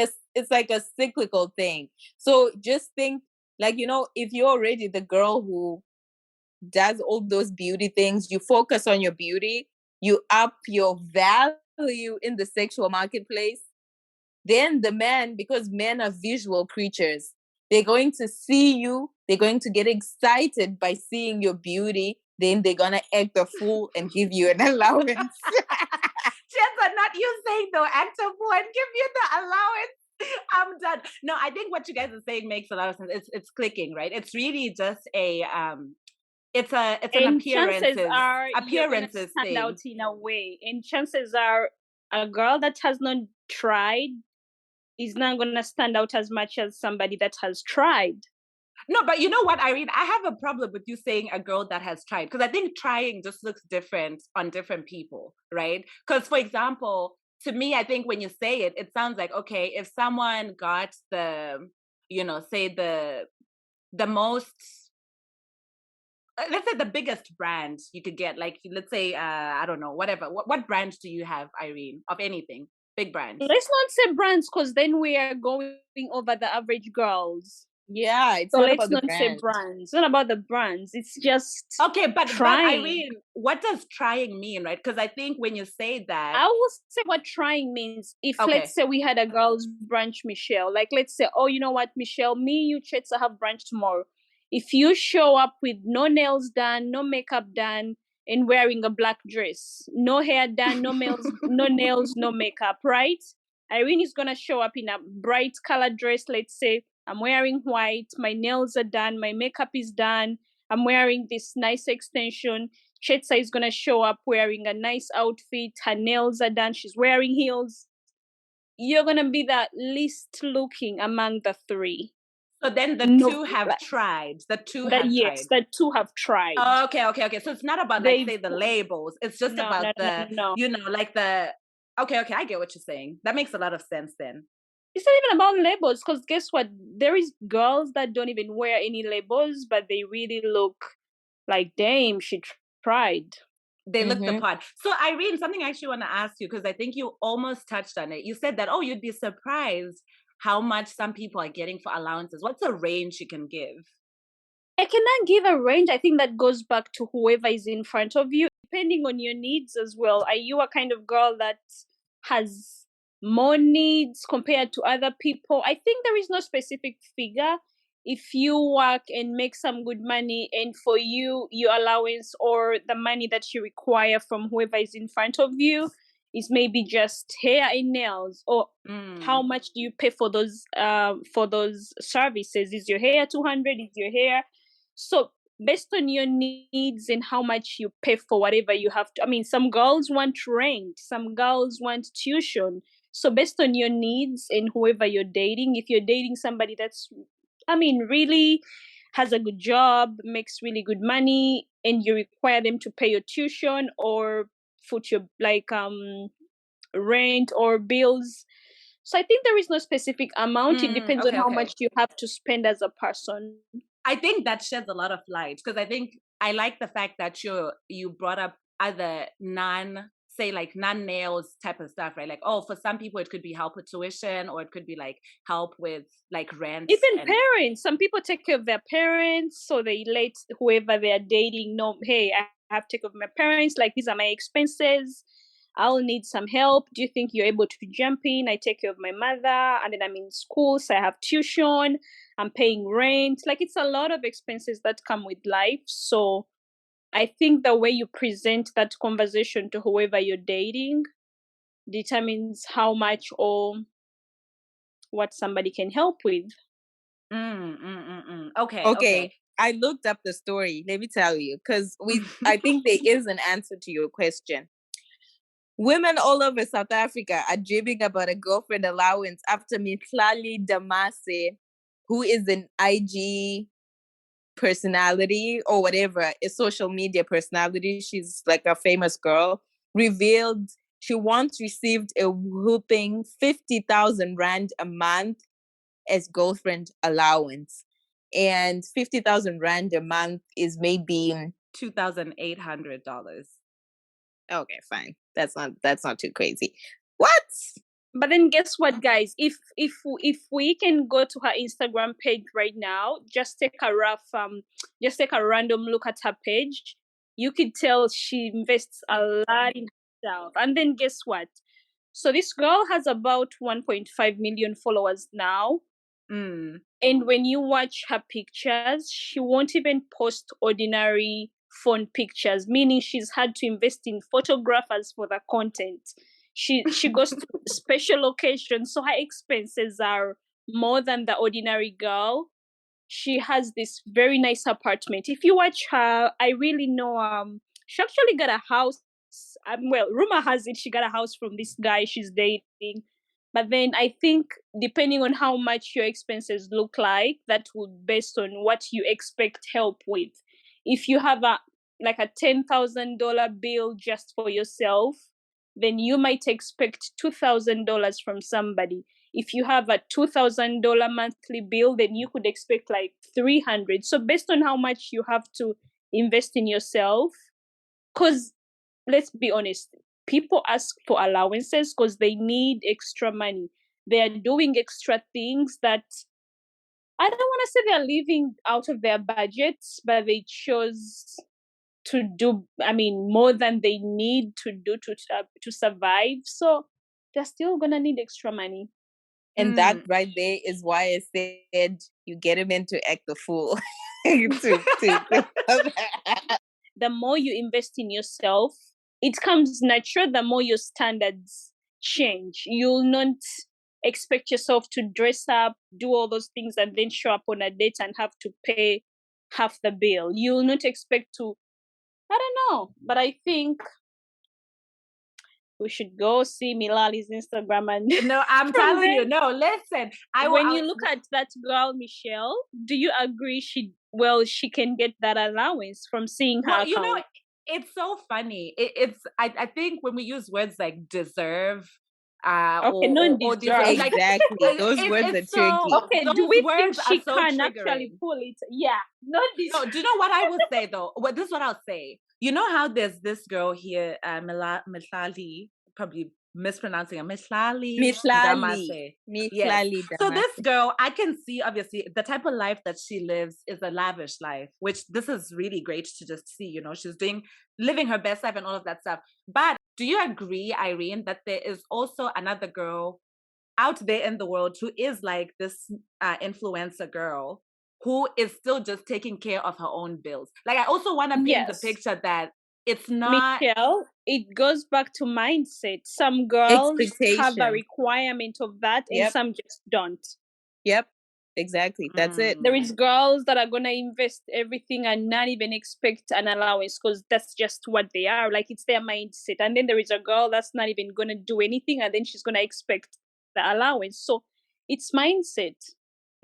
a cyclical thing. So just think, like, if you're already the girl who does all those beauty things, you focus on your beauty, you up your value in the sexual marketplace, then the man, because men are visual creatures, they're going to see you, they're going to get excited by seeing your beauty, then they're going to act a fool and give you an allowance. Chiedza, not you saying though, act a fool and give you the allowance. I'm done. No, I think what you guys are saying makes a lot of sense. It's clicking, right? It's really just it's an And chances are you're gonna appearances stand thing. out in a way. And chances are a girl that has not tried is not gonna stand out as much as somebody that has tried. No, but you know what, Irene? I have a problem with you saying a girl that has tried, because I think trying just looks different on different people, right? Because, for example, to me, I think when you say it, it sounds like, okay, if someone got say the most, let's say the biggest brand you could get, like, let's say, I don't know, whatever. What brand do you have, Irene, of anything? Big brand. Let's not say brands, because then we are going over the average girls. Yeah, it's So not let's about the not say brand. brands. It's not about the brands. It's just Okay, but trying. Irene, what does trying mean, right? Because I think when you say that, I will say what trying means. If okay, let's say we had a girls brunch, Michelle, like let's say, oh, you know what, Michelle, me, you, Chiedza have brunch tomorrow. If you show up with no nails done, no makeup done, and wearing a black dress, no hair done, no nails, no makeup, right? Irene is gonna show up in a bright colored dress. Let's say I'm wearing white, my nails are done, my makeup is done, I'm wearing this nice extension. Chiedza is gonna show up wearing a nice outfit, her nails are done, she's wearing heels. You're gonna be the least looking among the three. So then the No, two have tried. The two that have yes, tried. the two have tried. Oh, okay. So it's not about like They've say the labels. It's just no, about no, no, the, no. like the. Okay. I get what you're saying. That makes a lot of sense then. It's not even about labels, because guess what? There is girls that don't even wear any labels, but they really look like, damn, she tried. They look the Mm-hmm. part. So Irene, something I actually want to ask you, because I think you almost touched on it. You said that, oh, you'd be surprised how much some people are getting for allowances. What's a range you can give? I cannot give a range. I think that goes back to whoever is in front of you, depending on your needs as well. Are you a kind of girl that has more needs compared to other people? I think there is no specific figure. If you work and make some good money, and for you, your allowance or the money that you require from whoever is in front of you is maybe just hair and nails, or how much do you pay for those services? Is your hair 200? Is your hair so based on your needs and how much you pay for whatever you have to. I mean, some girls want rent, some girls want tuition. So based on your needs and whoever you're dating, if you're dating somebody that's, I mean, really has a good job, makes really good money, and you require them to pay your tuition or foot your rent or bills. So I think there is no specific amount. It depends on how much you have to spend as a person. I think that sheds a lot of light, because I think I like the fact that you brought up other non-nails type of stuff, right? Like, oh, for some people it could be help with tuition, or it could be like help with like rent. Even parents, some people take care of their parents, so they let whoever they are dating know, hey, I have to take care of my parents, like these are my expenses, I'll need some help. Do you think you're able to jump in? I take care of my mother, and then I'm in school, so I have tuition, I'm paying rent. Like, it's a lot of expenses that come with life. So I think the way you present that conversation to whoever you're dating determines how much or what somebody can help with. Okay. I looked up the story. Let me tell you, because I think there is an answer to your question. Women all over South Africa are dreaming about a girlfriend allowance after Mihlali Ndamase, who is an IG personality or whatever, a social media personality. She's like a famous girl, revealed she once received a whooping 50,000 Rand a month as girlfriend allowance. And 50,000 Rand a month is maybe $2,800. Okay, fine. That's not too crazy. What? But then guess what, guys? If we can go to her Instagram page right now, just take a random look at her page, you could tell she invests a lot in herself. And then guess what? So this girl has about 1.5 million followers now. And when you watch her pictures, she won't even post ordinary phone pictures, meaning she's had to invest in photographers for the content. She goes to special occasions, so her expenses are more than the ordinary girl. She has this very nice apartment. If you watch her, I really know she actually got a house. Well, rumor has it she got a house from this guy she's dating. But then I think depending on how much your expenses look like, that will be based on what you expect help with. If you have a $10,000 bill just for yourself, then you might expect $2,000 from somebody. If you have a $2,000 monthly bill, then you could expect like $300. So based on how much you have to invest in yourself, because let's be honest, people ask for allowances because they need extra money. They are doing extra things that I don't want to say they're living out of their budgets, but they chose to do, more than they need to do to survive. So they're still gonna need extra money. And that right there is why I said you get him in to act the fool. The more you invest in yourself, it comes natural. The more your standards change. You'll not expect yourself to dress up, do all those things, and then show up on a date and have to pay half the bill. You'll not expect to, I don't know, but I think we should go see Mihlali's Instagram and No, I'm from telling you. there, No, listen. when you look at that girl, Michelle, do you agree she can get that allowance from seeing her Well, account? it's so funny. I think when we use words like deserve, Okay, or these non-deserve. like Exactly. Those words are it's so, tricky. Okay, do those we think words are she so can actually triggering. pull it? Yeah, No, non-deserve. do you know what I would say though? What This is what I'll say. You know how there's this girl here, Mihlali, probably mispronouncing it, Mihlali Mihlali. Ndamase. Yes. Mihlali So this Ndamase. girl, I can see obviously the type of life that she lives is a lavish life, which this is really great to just see. She's living her best life and all of that stuff. But do you agree, Irene, that there is also another girl out there in the world who is like this influencer girl who is still just taking care of her own bills? Like, I also want to paint the Yes, picture that it's not. Michelle, it goes back to mindset. Some girls have a Expectation. requirement of that, and Yep. some just don't. Yep. Exactly. That's it. There is girls that are gonna invest everything and not even expect an allowance because that's just what they are. Like, it's their mindset. And then there is a girl that's not even gonna do anything, and then she's gonna expect the allowance. So it's mindset.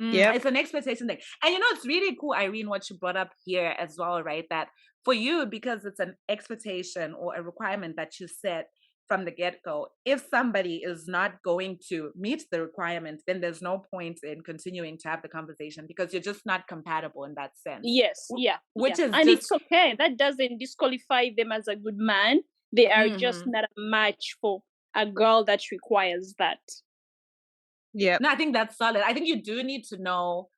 Yep. It's an expectation thing. And it's really cool, Irene, what you brought up here as well, right? That for you, because it's an expectation or a requirement that you set from the get-go, if somebody is not going to meet the requirement, then there's no point in continuing to have the conversation because you're just not compatible in that sense. Yes, yeah. Which yeah. is And just it's okay. That doesn't disqualify them as a good man. They are just Mhm. not a match for a girl that requires that. Yep. No, I think that's solid. I think you do need to know,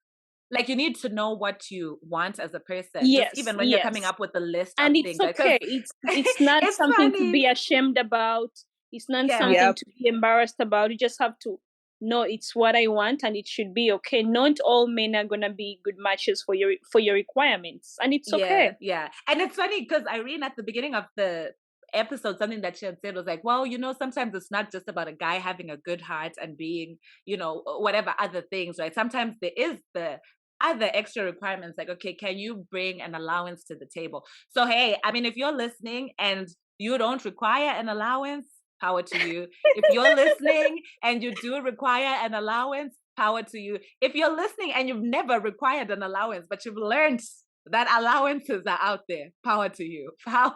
like, you need to know what you want as a person, just Yes, even when you're coming yes. up with a list of And it's things. Like, 'cause okay. It's not it's something to funny. be ashamed about. It's not Yeah. something Yep. to be embarrassed about. You just have to know it's what I want, and it should be okay. Not all men are gonna be good matches for your requirements, and it's okay. Yeah. And it's funny because Irene, at the beginning of the episode, something that she had said was like, well, sometimes it's not just about a guy having a good heart and being, whatever other things, right? Sometimes there is the other extra requirements, like, okay, can you bring an allowance to the table? So, hey, I mean, if you're listening and you don't require an allowance, power to you. If you're listening and you do require an allowance, power to you. If you're listening and you've never required an allowance, but you've learned that allowances are out there, power to you. Power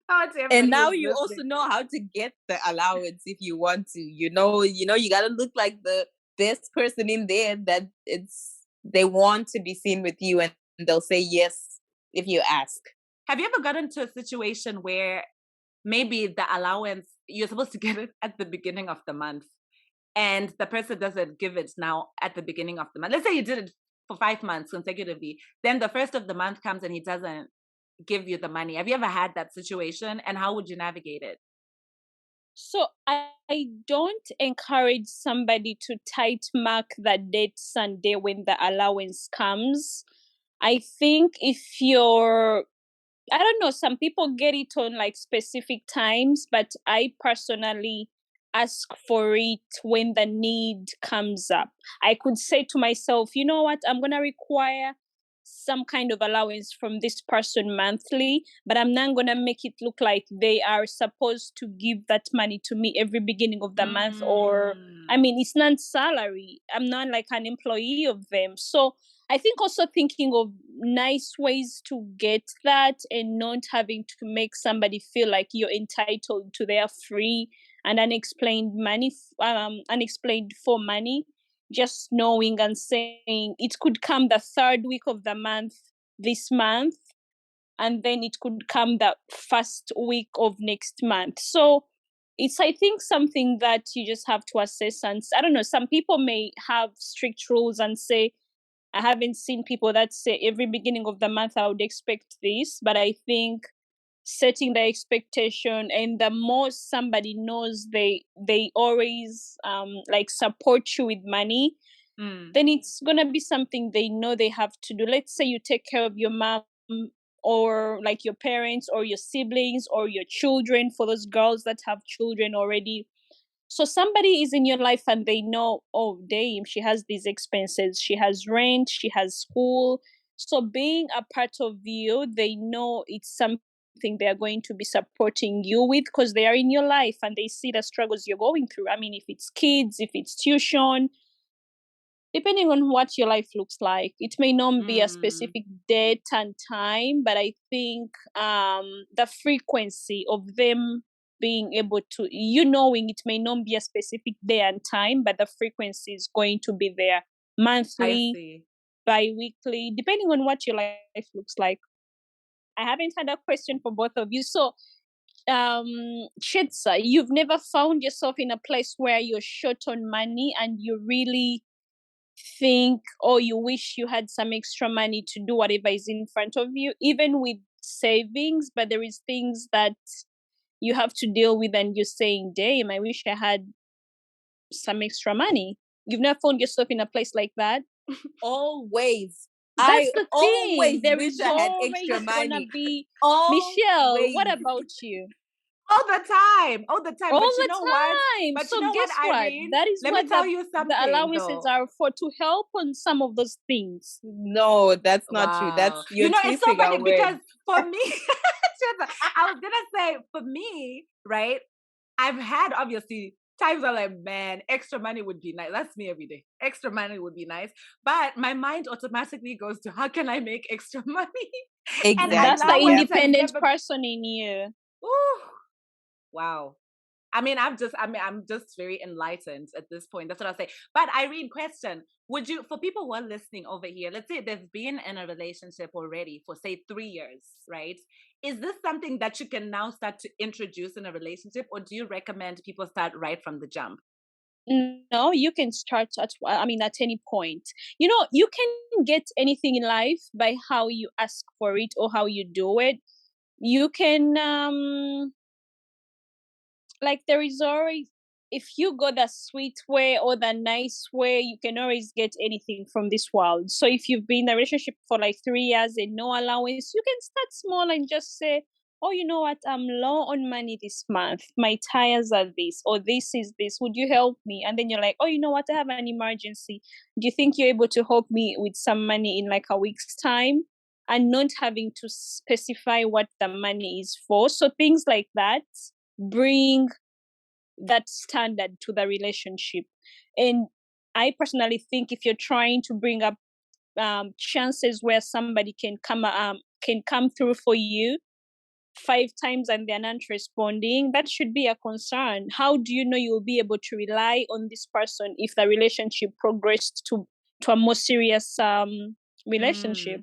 to everybody And now who's you also listening. know how to get the allowance if you want to. You gotta look like the best person in there that they want to be seen with you, and they'll say yes if you ask. Have you ever gotten into a situation where maybe the allowance, you're supposed to get it at the beginning of the month, and the person doesn't give it now at the beginning of the month? Let's say you did it for 5 months consecutively. Then the first of the month comes and he doesn't give you the money. Have you ever had that situation, and how would you navigate it? So I don't encourage somebody to tight mark the date Sunday when the allowance comes. I think if I don't know, some people get it on like specific times, but I personally ask for it when the need comes up. I could say to myself, you know what, I'm going to require some kind of allowance from this person monthly, but I'm not going to make it look like they are supposed to give that money to me every beginning of the month. Or, I mean, it's not salary. I'm not like an employee of them. So I think also thinking of nice ways to get that and not having to make somebody feel like you're entitled to their free and unexplained money, unexplained for money. Just knowing and saying it could come the third week of the month this month, and then it could come the first week of next month. So it's, I think, something that you just have to assess. And I don't know, some people may have strict rules and say, I haven't seen people that say every beginning of the month I would expect this, but I think setting the expectation, and the more somebody knows they always like support you with money, then it's gonna be something they know they have to do. Let's say you take care of your mom or like your parents or your siblings or your children, for those girls that have children already. So somebody is in your life and they know, oh, damn, she has these expenses. She has rent, she has school. So being a part of you, they know it's something they are going to be supporting you with, because they are in your life and they see the struggles you're going through. I mean, if it's kids, if it's tuition, depending on what your life looks like, it may not be a specific date and time, but I think the frequency of them being able to, knowing it may not be a specific day and time, but the frequency is going to be there monthly, bi-weekly, depending on what your life looks like. I haven't had a question for both of you. So, Chiedza, you've never found yourself in a place where you're short on money and you really think, or you wish you had some extra money to do whatever is in front of you, even with savings, but there is things that you have to deal with and you're saying, damn, I wish I had some extra money. You've never found yourself in a place like that? Always. That's the always thing. There wish is I had always extra gonna money. be. Always. Michelle, what about you? All the time. All but the you know what? time. But So you know guess what? Irene? That is Let what me tell you something. the allowances though. are for, to help on some of those things. No, that's not true. That's you know, it's so twisting our funny words. because for me, I was gonna say for me, right? I've had obviously times I'm like, man, extra money would be nice. That's me every day. Extra money would be nice. But my mind automatically goes to how can I make extra money? Exactly. And That's the allowance has independent never- person in you. Ooh, wow. I mean, I'm just very enlightened at this point. That's what I'll say. But Irene, question: would you, for people who are listening over here, let's say they've been in a relationship already for say 3 years, right? Is this something that you can now start to introduce in a relationship, or do you recommend people start right from the jump? No, you can start at any point. You know, you can get anything in life by how you ask for it or how you do it. You can like, there is always, if you go the sweet way or the nice way, you can always get anything from this world. So if you've been in a relationship for like 3 years and no allowance, you can start small and just say, oh, you know what, I'm low on money this month, my tires are this, or this is this, would you help me? And then you're like, oh, you know what, I have an emergency, do you think you're able to help me with some money in like a week's time? And not having to specify what the money is for. So things like that bring that standard to the relationship. And I personally think if you're trying to bring up chances where somebody can come through for you 5 times and they're not responding, that should be a concern. How do you know you'll be able to rely on this person if the relationship progressed to a more serious relationship?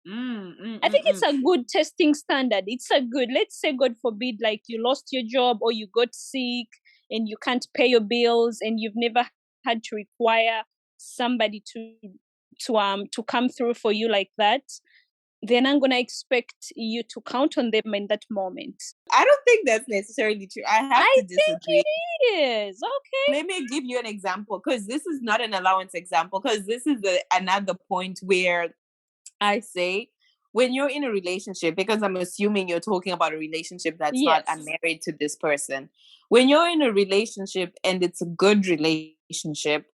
I think it's a good testing standard. It's a good, let's say, God forbid, like you lost your job or you got sick and you can't pay your bills and you've never had to require somebody to come through for you like that. Then I'm gonna expect you to count on them in that moment. I don't think that's necessarily true. I have to disagree. Think it is. Okay. Let me give you an example, because this is not an allowance example, because this is another point where I say, when you're in a relationship, because I'm assuming you're talking about a relationship that's not, I'm married to this person. When you're in a relationship and it's a good relationship,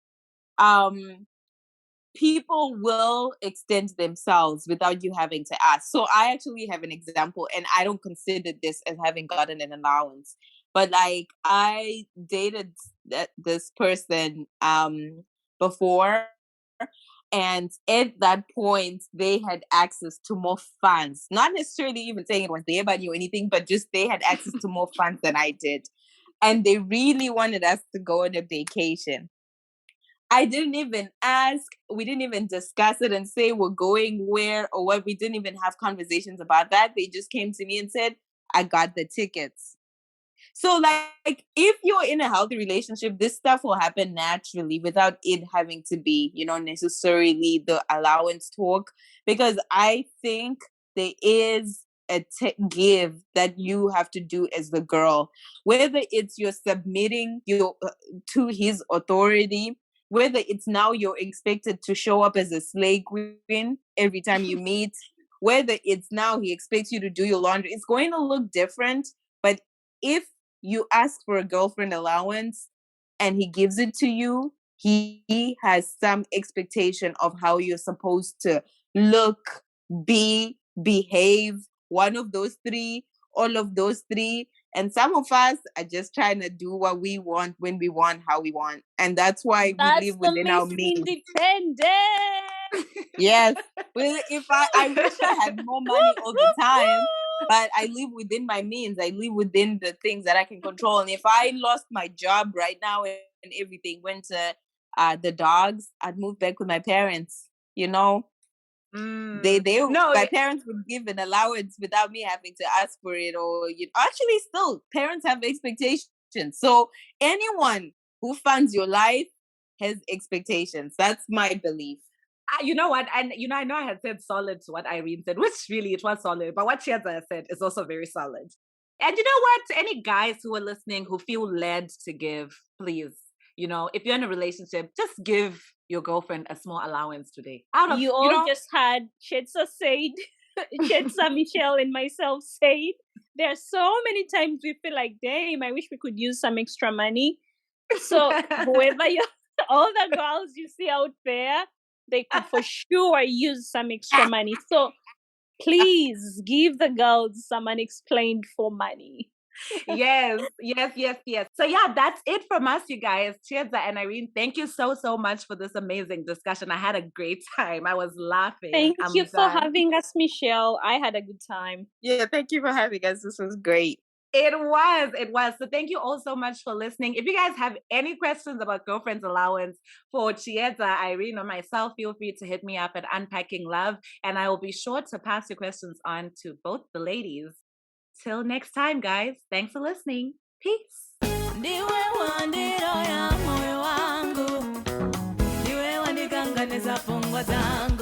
people will extend themselves without you having to ask. So I actually have an example, and I don't consider this as having gotten an allowance. But like, I dated this person before, and at that point they had access to more funds. Not necessarily even saying it was their money or anything, but just they had access to more funds than I did. And they really wanted us to go on a vacation. I didn't even ask. We didn't even discuss it and say we're going where or what. We didn't even have conversations about that. They just came to me and said, I got the tickets. So like, if you're in a healthy relationship, this stuff will happen naturally without it having to be, necessarily the allowance talk. Because I think there is a give that you have to do as the girl, whether it's you're submitting to his authority, whether it's now you're expected to show up as a slay queen every time you meet, whether it's now he expects you to do your laundry, it's going to look different. But if you ask for a girlfriend allowance and he gives it to you, he has some expectation of how you're supposed to look, behave, one of those three, all of those three. And some of us are just trying to do what we want, when we want, how we want. And that's why we That's live the within our Miss means. Independent. Yes. Well, if I wish I had more money all the time, but I live within my means. I live within the things that I can control. And if I lost my job right now and everything went to the dogs, I'd move back with my parents. You know, No, my parents would give an allowance without me having to ask for it. Or actually, still, parents have expectations. So anyone who funds your life has expectations. That's my belief. you know what? And I know I had said solid to what Irene said, which really it was solid. But what Chiedza said is also very solid. And you know what? Any guys who are listening who feel led to give, please, if you're in a relationship, just give your girlfriend a small allowance today. You all just had Chiedza said, Chiedza, Michelle, and myself said. There are so many times we feel like, damn, I wish we could use some extra money. So whoever all the girls you see out there, they could for sure use some extra money. So please give the girls some unexplained for money. Yes. So yeah, that's it from us, you guys. Chiedza and Irene, thank you so much for this amazing discussion. I had a great time. I was laughing. Thank you for having us, Michelle. I had a good time. Yeah, thank you for having us. This was great. It was. So thank you all so much for listening. If you guys have any questions about Girlfriend's Allowance for Chiedza, Irene, or myself, feel free to hit me up at Unpacking Love, and I will be sure to pass your questions on to both the ladies. Till next time, guys. Thanks for listening. Peace. Ndiwe wandiro ya moyo wangu, ndiwe wandikanganisa fungo zangu.